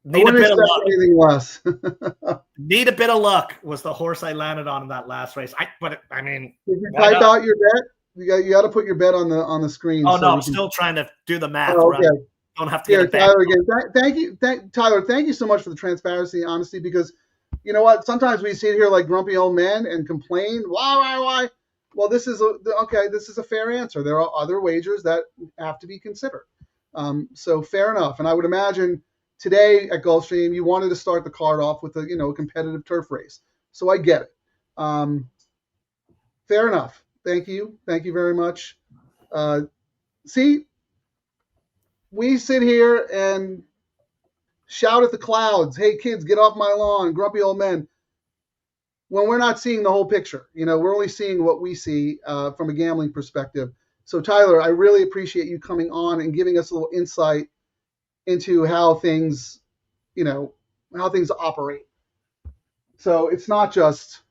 Need a bit of luck. Anything less. Need a bit of luck was the horse I landed on in that last race. Did you type out your bet? You got to put your bet on the screen. Oh, no, I'm still trying to do the math. Oh, okay. Right? Don't have to get it back. Tyler, again. Tyler, thank you so much for the transparency and honesty, because you know what? Sometimes we sit here like grumpy old men and complain. Why? Well, this is a fair answer. There are other wagers that have to be considered. So fair enough. And I would imagine today at Gulfstream, you wanted to start the card off with a competitive turf race. So I get it. Fair enough. Thank you very much. See, we sit here and shout at the clouds, hey kids, get off my lawn, grumpy old men, when we're not seeing the whole picture. We're only seeing what we see from a gambling perspective. So Tyler, I really appreciate you coming on and giving us a little insight into how things operate. So it's not just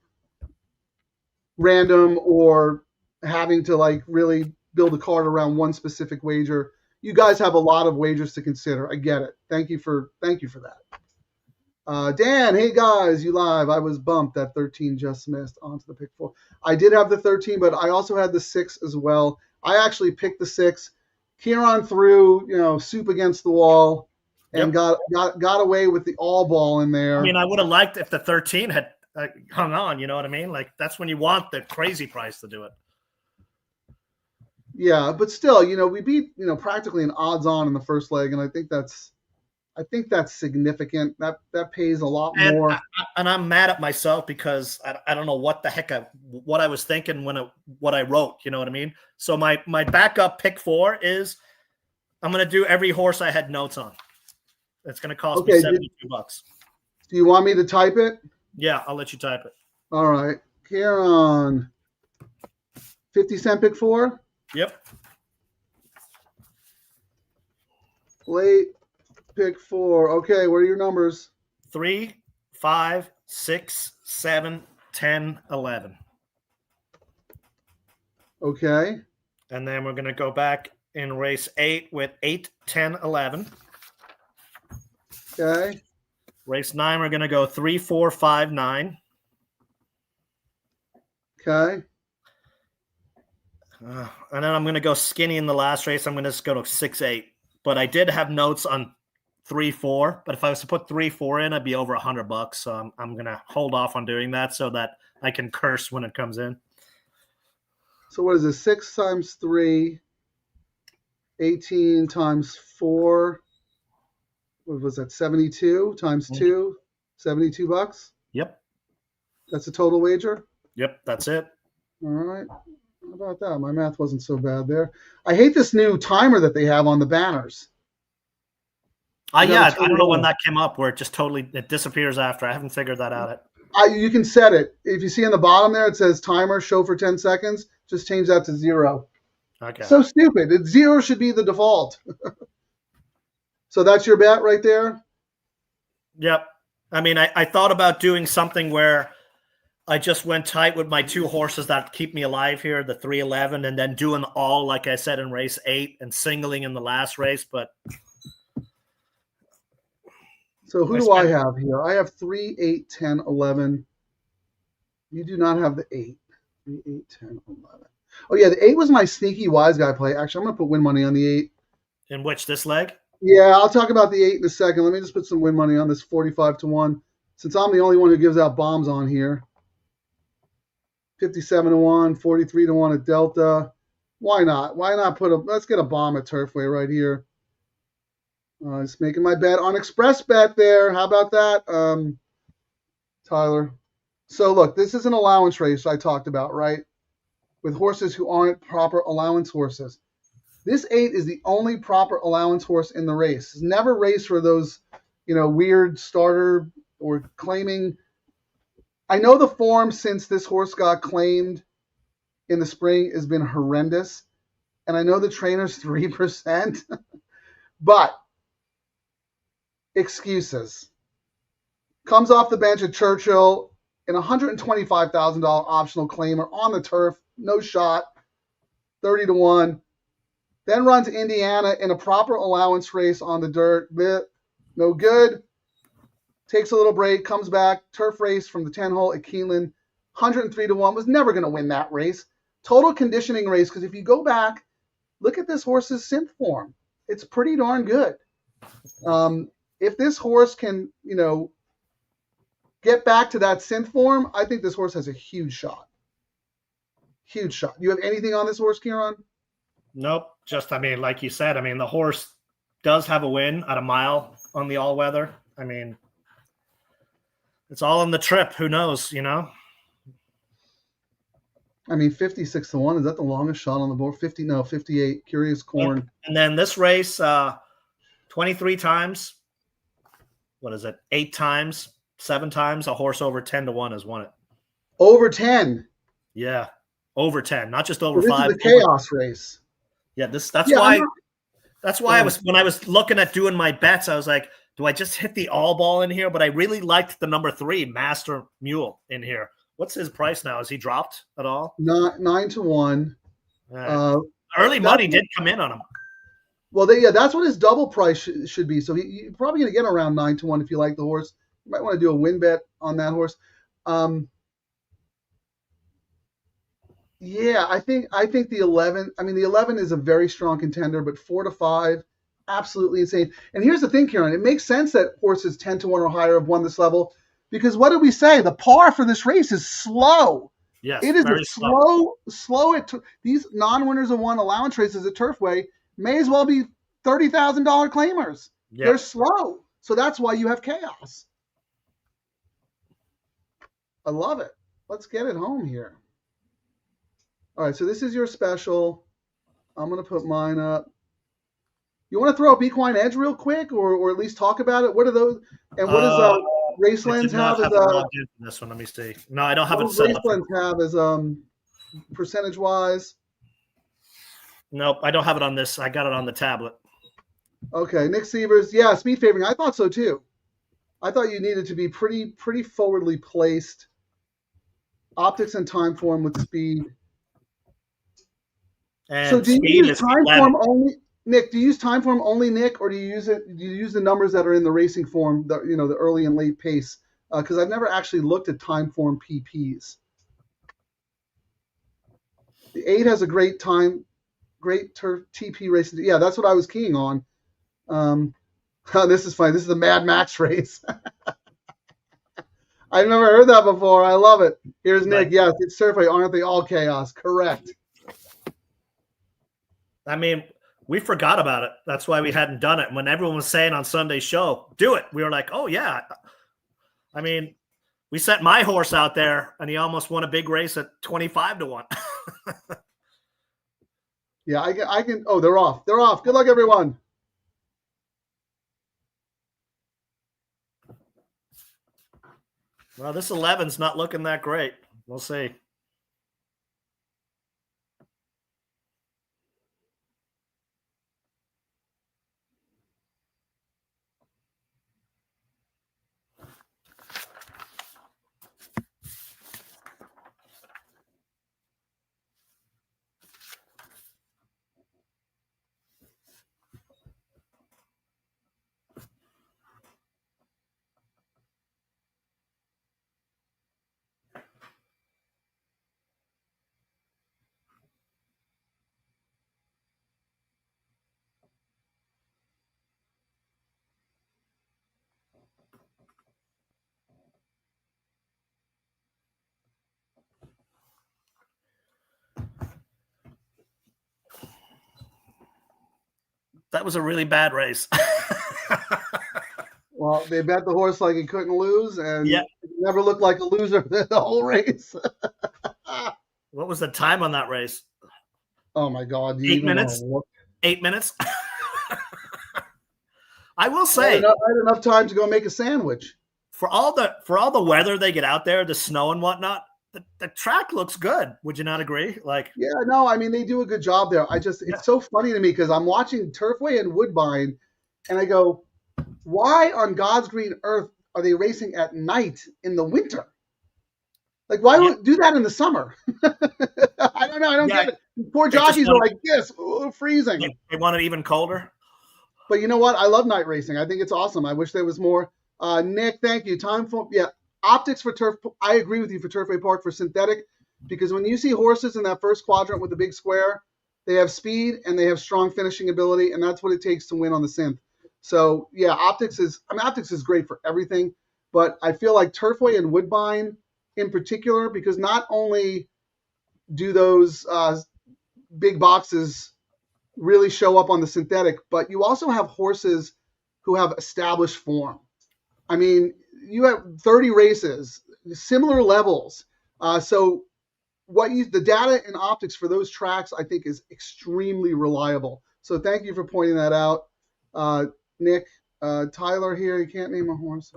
random or having to like really build a card around one specific wager. You guys have a lot of wagers to consider. I get it. Thank you for that. Dan, hey guys, you live. I was bumped that 13 just missed onto the pick 4. I did have the 13, but I also had the 6 as well. I actually picked the 6. Kieran threw, soup against the wall and got away with the all ball in there. I mean, I would have liked if the 13 had hung on, you know what I mean? Like, that's when you want the crazy price to do it. Yeah, but still, we beat, practically an odds on in the first leg, and I think that's significant. That pays a lot more. And I'm mad at myself because I don't know what the heck what I was thinking what I wrote. You know what I mean? So my backup pick 4 is I'm going to do every horse I had notes on. It's going to cost me $72. Do you want me to type it? Yeah, I'll let you type it. All right, Kieran, 50-cent pick 4. Yep. Late. Pick 4. Okay, what are your numbers? 3, 5, 6, 7, 10, 11. Okay. And then we're going to go back in race 8 with 8, 10, 11. Okay. Race 9, we're going to go 3, 4, 5, 9. Okay. And then I'm going to go skinny in the last race. I'm going to just go to 6, 8. But I did have notes on 3, 4. But if I was to put 3, 4 in, I'd be over $100. So I'm going to hold off on doing that so that I can curse when it comes in. So what is it? 6 times 3, 18 times 4. What was that? 72 times 2, $72. Yep. That's a total wager? Yep, that's it. All right. How about that? My math wasn't so bad there. I hate this new timer that they have on the banners. I don't know when that came up where it disappears after. I haven't figured that out. You can set it. If you see in the bottom there, it says timer, show for 10 seconds. Just change that to 0. Okay. So stupid. 0 should be the default. So that's your bet right there? Yep. I mean, I thought about doing something where I just went tight with my 2 horses that keep me alive here, the 3-11, and then doing all, like I said, in race 8 and singling in the last race. But so who do I have here? I have 3, 8, 10, 11. You do not have the 8. 3, 8, 10, 11. Oh, yeah, the 8 was my sneaky wise guy play. Actually, I'm going to put win money on the 8. In which, this leg? Yeah, I'll talk about the 8 in a second. Let me just put some win money on this 45-1. Since I'm the only one who gives out bombs on here. 57-1, 43-1 at Delta. Why not? Why not let's get a bomb at Turfway right here. Just making my bet on Express Bet there. How about that, Tyler? So look, this is an allowance race I talked about, right? With horses who aren't proper allowance horses. This 8 is the only proper allowance horse in the race. It's never raced for those, weird starter or claiming. I know the form since this horse got claimed in the spring has been horrendous. And I know the trainer's 3%. But excuses. Comes off the bench at Churchill in a $125,000 optional claimer on the turf. No shot. 30-1. Then runs Indiana in a proper allowance race on the dirt. No good. Takes a little break, comes back. Turf race from the 10-hole at Keeneland. 103-1. Was never going to win that race. Total conditioning race, because if you go back, look at this horse's synth form. It's pretty darn good. If this horse can, get back to that synth form, I think this horse has a huge shot. Huge shot. You have anything on this horse, Kieran? Nope. Just, like you said, the horse does have a win at a mile on the all-weather. It's all in the trip. Who knows, 56-1. Is that the longest shot on the board? 58. Curious Corn. And then this race, 23 times. What is it? 8 times, 7 times. A horse over 10-1 has won it. Over 10. Yeah, over 10, not just over 5. This is a chaos race. Yeah, that's why. That's why when I was looking at doing my bets, I was like, do I just hit the all ball in here? But I really liked the number 3 Master Mule in here. What's his price now? Has he dropped at all? 9-1. Early money did come in on him. Well, that's what his double price should be. So you're probably going to get around 9-1 if you like the horse. You might want to do a win bet on that horse. Yeah, I think the 11. I mean, the 11 is a very strong contender, but 4-5, absolutely insane. And here's the thing, Kieran. It makes sense that horses 10-1 or higher have won this level, because what did we say? The par for this race is slow. Yes, it is very slow. These non-winners of one allowance races at Turfway may as well be $30,000 claimers. Yep. They're slow, so that's why you have chaos. I love it. Let's get it home here. All right, so this is your special. I'm going to put mine up. You want to throw up Equine Edge real quick, or at least talk about it? What are those? And what does Racelands have as this one? Let me see. No, I don't have it set up. Racelands have as percentage-wise? Nope, I don't have it on this. I got it on the tablet. Okay, Nick Sievers. Yeah, speed favoring. I thought so too. I thought you needed to be pretty forwardly placed. Optics and time form with speed. And so do you use time form only, Nick? Do you use time form only, Nick, or do you use it? Do you use the numbers that are in the racing form, the early and late pace? Because I've never actually looked at time form PPs. The 8 has a great TP race. Yeah, that's what I was keying on. This is funny. This is the Mad Max race. I've never heard that before. I love it. Here's Nick. Yes, it's Turfway. Aren't they all chaos? Correct. I mean, we forgot about it. That's why we hadn't done it. When everyone was saying on Sunday's show, do it, we were like, oh, yeah. I mean, we sent my horse out there, and he almost won a big race at 25-1. Yeah, I can. Oh, they're off. They're off. Good luck, everyone. Well, this 11's not looking that great. We'll see. That was a really bad race. Well, they bet the horse like he couldn't lose, and it never looked like a loser the whole race. What was the time on that race? Oh, my God. 8 minutes? 8 minutes? I will say. I had enough time to go make a sandwich. For all the weather they get out there, the snow and whatnot, the track looks good. Would you not agree? Yeah, no, I mean, they do a good job there. It's so funny to me because I'm watching Turfway and Woodbine, and I go, why on God's green earth are they racing at night in the winter? Like, why would do that in the summer? I don't know. I don't get it. Poor jockeys are like this, freezing. They want it even colder. But you know what? I love night racing. I think it's awesome. I wish there was more. Nick, thank you. Time for optics for turf. I agree with you for Turfway Park for synthetic, because when you see horses in that first quadrant with the big square, they have speed and they have strong finishing ability, and that's what it takes to win on the synth. So yeah, optics is great for everything, but I feel like Turfway and Woodbine in particular, because not only do those big boxes really show up on the synthetic, but you also have horses who have established form. I mean, you have 30 races, similar levels. So the data in optics for those tracks, I think, is extremely reliable. So thank you for pointing that out. Nick, Tyler here, you can't name a horse.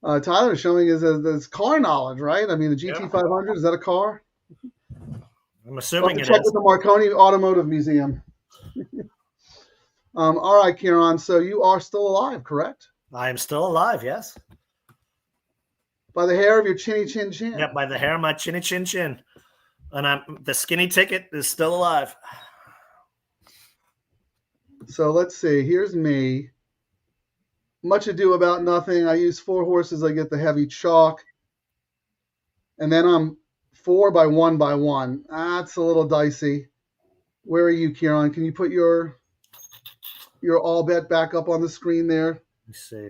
Tyler is showing his car knowledge, right? I mean, the GT500, is that a car? I'm assuming it check is. with the Marconi Automotive Museum. All right, Kieran. So you are still alive, correct? I am still alive, yes. By the hair of your chinny chin chin. Yeah, by the hair of my chinny chin chin. And the skinny ticket is still alive. So let's see. Here's me. Much ado about nothing. I use 4 horses. I get the heavy chalk. And then I'm 4 by 1 by 1. That's a little dicey. Where are you, Kieran? Can you put your all bet back up on the screen there? Let's see.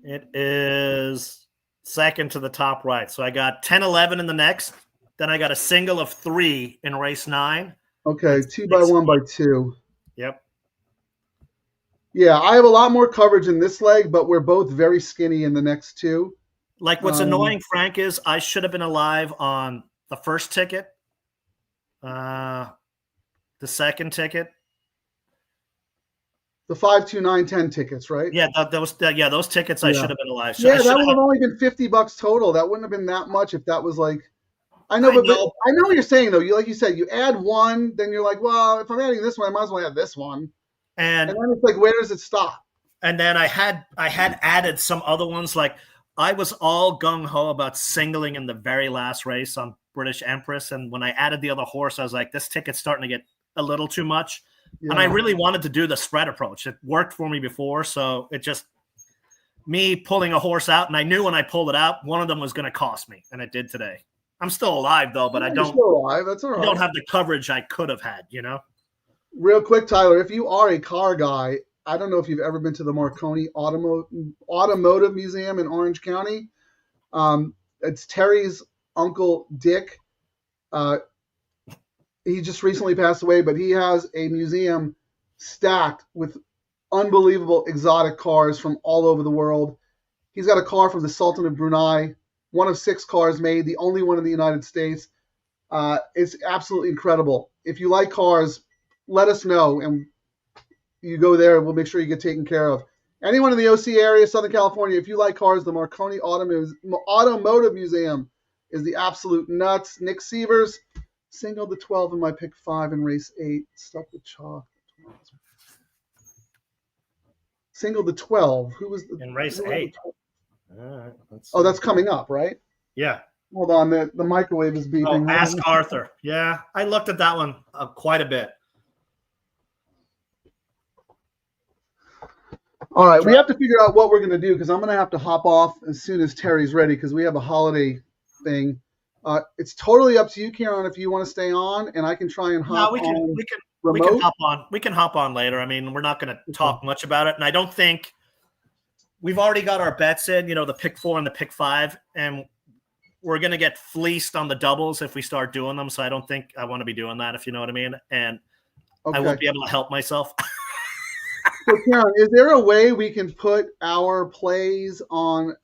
It is second to the top right. So I got 10-11 in the next. Then I got a single of 3 in race 9. Okay, 2 by 1 by 2. Yep. Yeah, I have a lot more coverage in this leg, but we're both very skinny in the next 2. Like what's annoying, Frank, is I should have been alive on the first ticket, the second ticket. The 5, 2, 9, 10 tickets, right? Yeah, those tickets I should have been alive. So yeah, that would have only been $50 total. That wouldn't have been that much if that was like. I know what you're saying though. Like you said, you add one, then you're like, well, if I'm adding this one, I might as well add this one. And then it's like, where does it stop? And then I had added some other ones. Like I was all gung ho about singling in the very last race on British Empress, and when I added the other horse, I was like, this ticket's starting to get a little too much. Yeah. And I really wanted to do the spread approach. It worked for me before, so it just me pulling a horse out, and I knew when I pulled it out, one of them was going to cost me, and it did today. I'm still alive though, but I don't. Still alive. That's all right. I don't have the coverage I could have had, you know. Real quick, Tyler, if you are a car guy, I don't know if you've ever been to the Marconi Automotive Museum in Orange County. It's Terry's uncle Dick. He just recently passed away, but he has a museum stacked with unbelievable exotic cars from all over the world. He's got a car from the Sultan of Brunei, one of 6 cars made, the only one in the United States. It's absolutely incredible. If you like cars, let us know, and you go there, and we'll make sure you get taken care of. Anyone in the OC area, Southern California, if you like cars, the Marconi Automotive Museum is the absolute nuts. Nick Sievers, singled the 12 in my pick 5 in race 8. Stuck with chalk. Singled the 12. Who was in race 8? That's coming up, right? Yeah. Hold on, the microwave is beeping. Oh, Ask Arthur. Yeah, I looked at that one quite a bit. All right, we have to figure out what we're going to do because I'm going to have to hop off as soon as Terry's ready because we have a holiday thing. It's totally up to you, Kieran, if you want to stay on, and I can try and hop on. We can hop on. We can hop on later. I mean, we're not going to talk much about it, and I don't think we've already got our bets in. You know, the pick 4 and the pick 5, and we're going to get fleeced on the doubles if we start doing them. So I don't think I want to be doing that, if you know what I mean. And I won't be able to help myself. So, Karen, is there a way we can put our plays on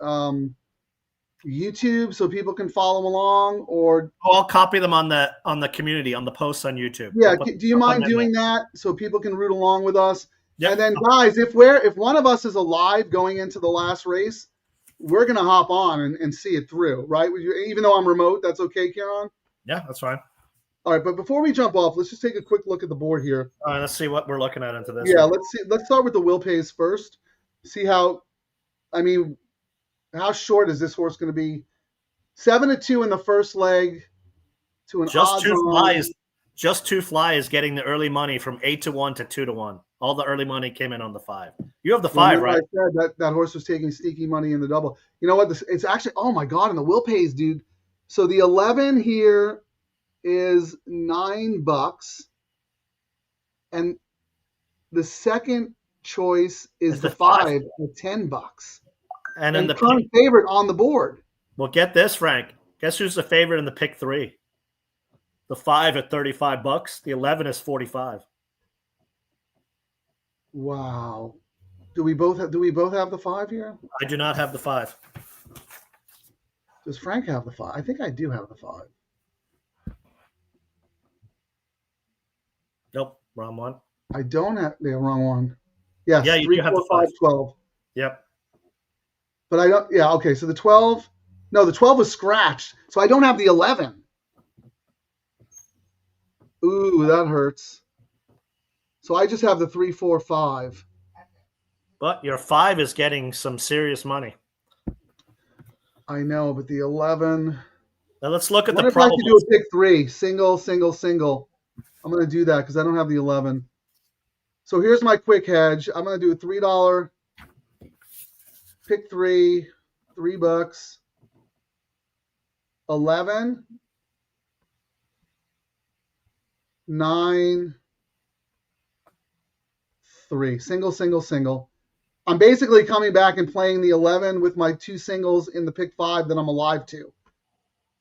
YouTube so people can follow along? Or I'll copy them on the community, on the posts on YouTube. Yeah, do you mind doing that so people can root along with us? Yep. And then, guys, if one of us is alive going into the last race, we're gonna hop on and see it through, right? Even though I'm remote, that's okay, Kieran? Yeah, that's fine. All right, but before we jump off, let's just take a quick look at the board here. All right, let's see what we're looking at into this. Yeah, let's start with the will pays first. See how short is this horse going to be? 7-2 in the first leg to an Just Two Fly is getting the early money from 8-1 to 2-1. All the early money came in on the 5. You have the 5, right? I said that horse was taking sneaky money in the double. You know what? It's actually, oh my God, in the will pays, dude. So the 11 here is $9, and the second choice is the 5 at $10, and the current favorite on the board. Well, get this, Frank. Guess who's the favorite in the pick 3? The 5 at $35. The 11 is $45. Wow. Do we both have the 5 here? I do not have the 5. Does Frank have the 5? I think I do have the 5. Nope, wrong one. I don't have the wrong one. Yes, yeah, you 3, do have 4, the 5. 12. Yep. But I don't. Yeah, okay. So the 12. No, the 12 was scratched. So I don't have the 11. Ooh, that hurts. So I just have the 3, 4, 5. But your 5 is getting some serious money. I know, but the 11. Now let's look I at the wonder if I could do probables. a pick 3. Single, single, single. I'm going to do that because I don't have the 11. So here's my quick hedge. I'm going to do a $3 pick 3, $3. 11, 9, 3. Single, single, single. I'm basically coming back and playing the 11 with my 2 singles in the pick 5 that I'm alive to.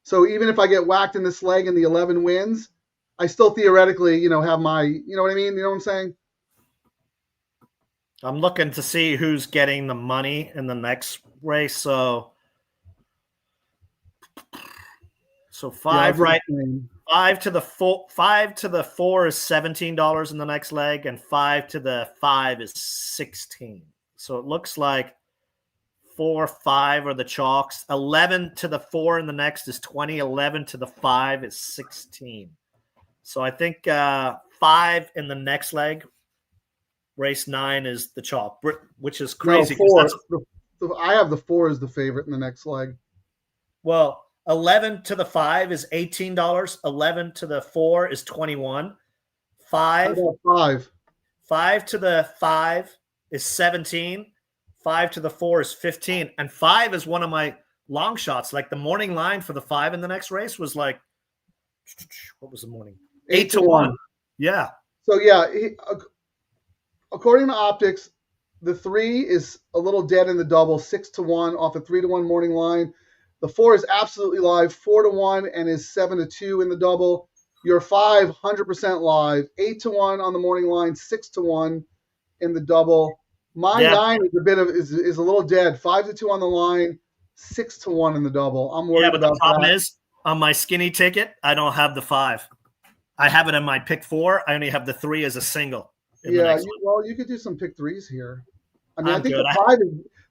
So even if I get whacked in this leg and the 11 wins, I still theoretically, have my, you know what I mean? You know what I'm saying? I'm looking to see who's getting the money in the next race. So 5, Yeah, right? 5 to the 4 is $17 in the next leg, and 5 to the 5 is 16. So it looks like 4, 5 are the chalks. 11 to the 4 in the next is 20. 11 to the 5 is 16. So I think 5 in the next leg, race 9 is the chalk, which is crazy. No, 4. I have the 4 as the favorite in the next leg. Well, 11 to the 5 is $18. 11 to the 4 is 21. 5 to the 5 is 17. 5 to the 4 is 15. And 5 is one of my long shots. Like the morning line for the 5 in the next race was like, what was the morning? 8 to 1. Yeah. So yeah, according to optics, the 3 is a little dead in the double, 6 to 1 off a 3 to 1 morning line. The 4 is absolutely live, 4 to 1, and is 7 to 2 in the double. Your 5, 100% live, 8 to 1 on the morning line, 6 to 1 in the double. My 9 is a little dead, 5 to 2 on the line, 6 to 1 in the double. I'm worried about that. The problem is on my skinny ticket, I don't have the 5. I have it in my pick 4. I only have the 3 as a single. Yeah, you could do some pick 3s here. I mean, I think good.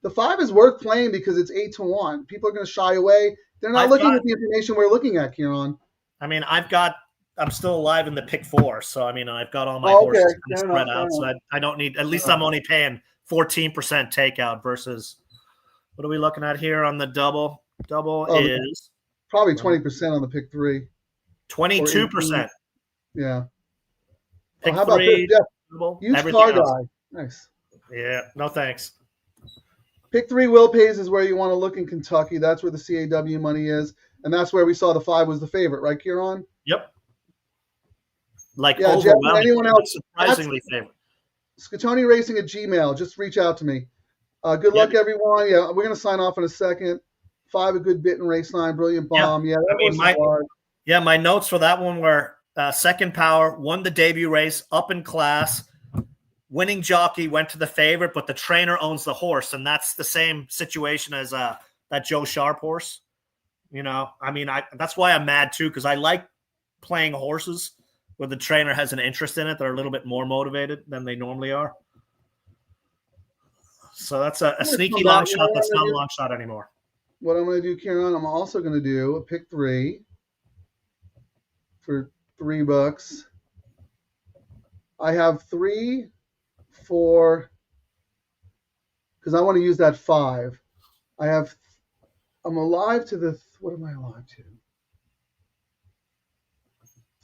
the 5 is worth playing because it's 8 to 1. People are going to shy away. They're not looking at the information we're looking at, Kieran. I mean, I'm still alive in the pick 4, so I mean, I've got all my horses spread out, so I don't need. At least I'm only paying 14% takeout versus. What are we looking at here on the double? Double is probably 20% on the pick 3. 22%. Yeah. Pick how about 3? Used car guy. Nice. Yeah. No thanks. Pick 3 will pays is where you want to look in Kentucky. That's where the CAW money is, and that's where we saw the 5 was the favorite, right, Kieran? Yep. Overwhelmingly, anyone else surprisingly favorite. Scatoni Racing at Gmail. Just reach out to me. Good luck, everyone. Yeah, we're going to sign off in a second. 5 a good bit in race 9. Brilliant bomb. Yeah, my notes for that one were second power, won the debut race, up in class. Winning jockey went to the favorite, but the trainer owns the horse, and that's the same situation as that Joe Sharp horse. I mean, that's why I'm mad too, because I like playing horses where the trainer has an interest in it. They're a little bit more motivated than they normally are. So that's a sneaky long shot that's not a long shot anymore. What I'm going to do, Kieran, I'm also going to do a pick 3 for $3. I have 3, 4, because I want to use that 5. I'm alive to the, what am I alive to?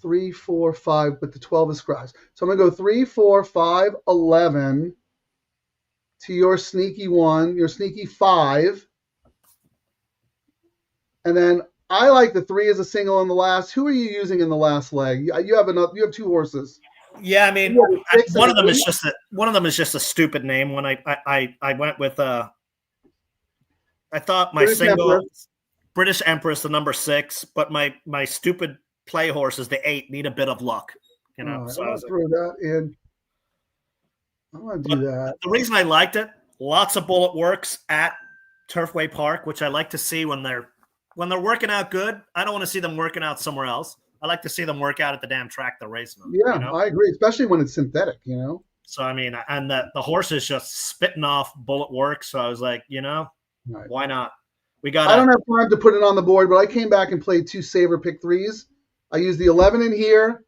3, 4, 5, but the 12 is scratched. So I'm going to go 3, 4, 5, 11 to your sneaky 1, your sneaky 5. And then I like the 3 as a single in the last. Who are you using in the last leg? You have 2 horses. Yeah, I mean, one of them is just a stupid name. When I went with I thought my British Empress, the number 6, but my stupid play horse is the 8. Need a bit of luck, So I throw that in. I want to do that. The reason I liked it, lots of bullet works at Turfway Park, which I like to see when they're working out good. I don't want to see them working out somewhere else. I like to see them work out at the damn track they're racing on. Yeah, I agree, especially when it's synthetic, So, I mean, and the horse is just spitting off bullet work. So I was like, why not? I don't have time to put it on the board, but I came back and played 2 saver pick 3s. I used the 11 in here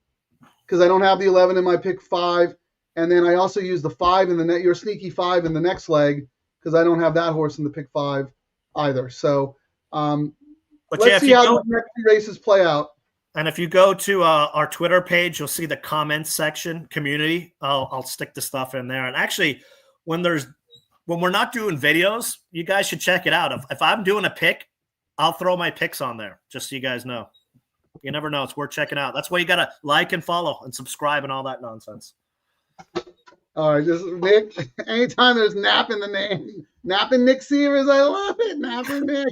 because I don't have the 11 in my pick 5. And then I also use the 5 in the your sneaky 5 in the next leg because I don't have that horse in the pick 5 either. So let's see how the next few races play out. And if you go to our Twitter page, you'll see the comments section, community. I'll stick the stuff in there. And actually, when we're not doing videos, you guys should check it out. If I'm doing a pick, I'll throw my picks on there, just so you guys know. You never know. It's worth checking out. That's why you got to like and follow and subscribe and all that nonsense. All right, this is Nick. Anytime there's Nap in the name, Napping Nick Severs, I love it. Napping Nick.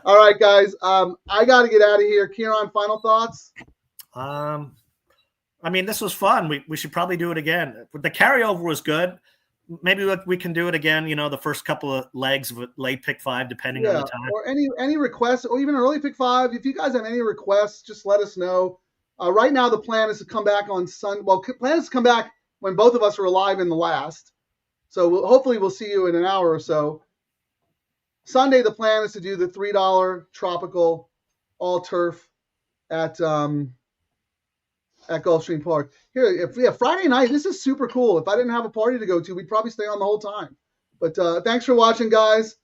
All right, guys. I got to get out of here. Kieran, final thoughts? I mean, this was fun. We should probably do it again. The carryover was good. Maybe we can do it again. The first couple of legs of late pick 5, depending on the time. Or any requests, or even early pick 5. If you guys have any requests, just let us know. Right now, the plan is to come back on Sunday. Well, plan is to come back when both of us are alive in the last. So hopefully we'll see you in an hour or so. Sunday, the plan is to do the $3 tropical all turf at Gulfstream Park. Friday night, this is super cool. If I didn't have a party to go to, we'd probably stay on the whole time. But thanks for watching, guys.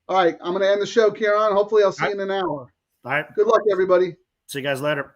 All right, I'm going to end the show, Kieran. Hopefully I'll see you in an hour. All right. Good luck, everybody. See you guys later.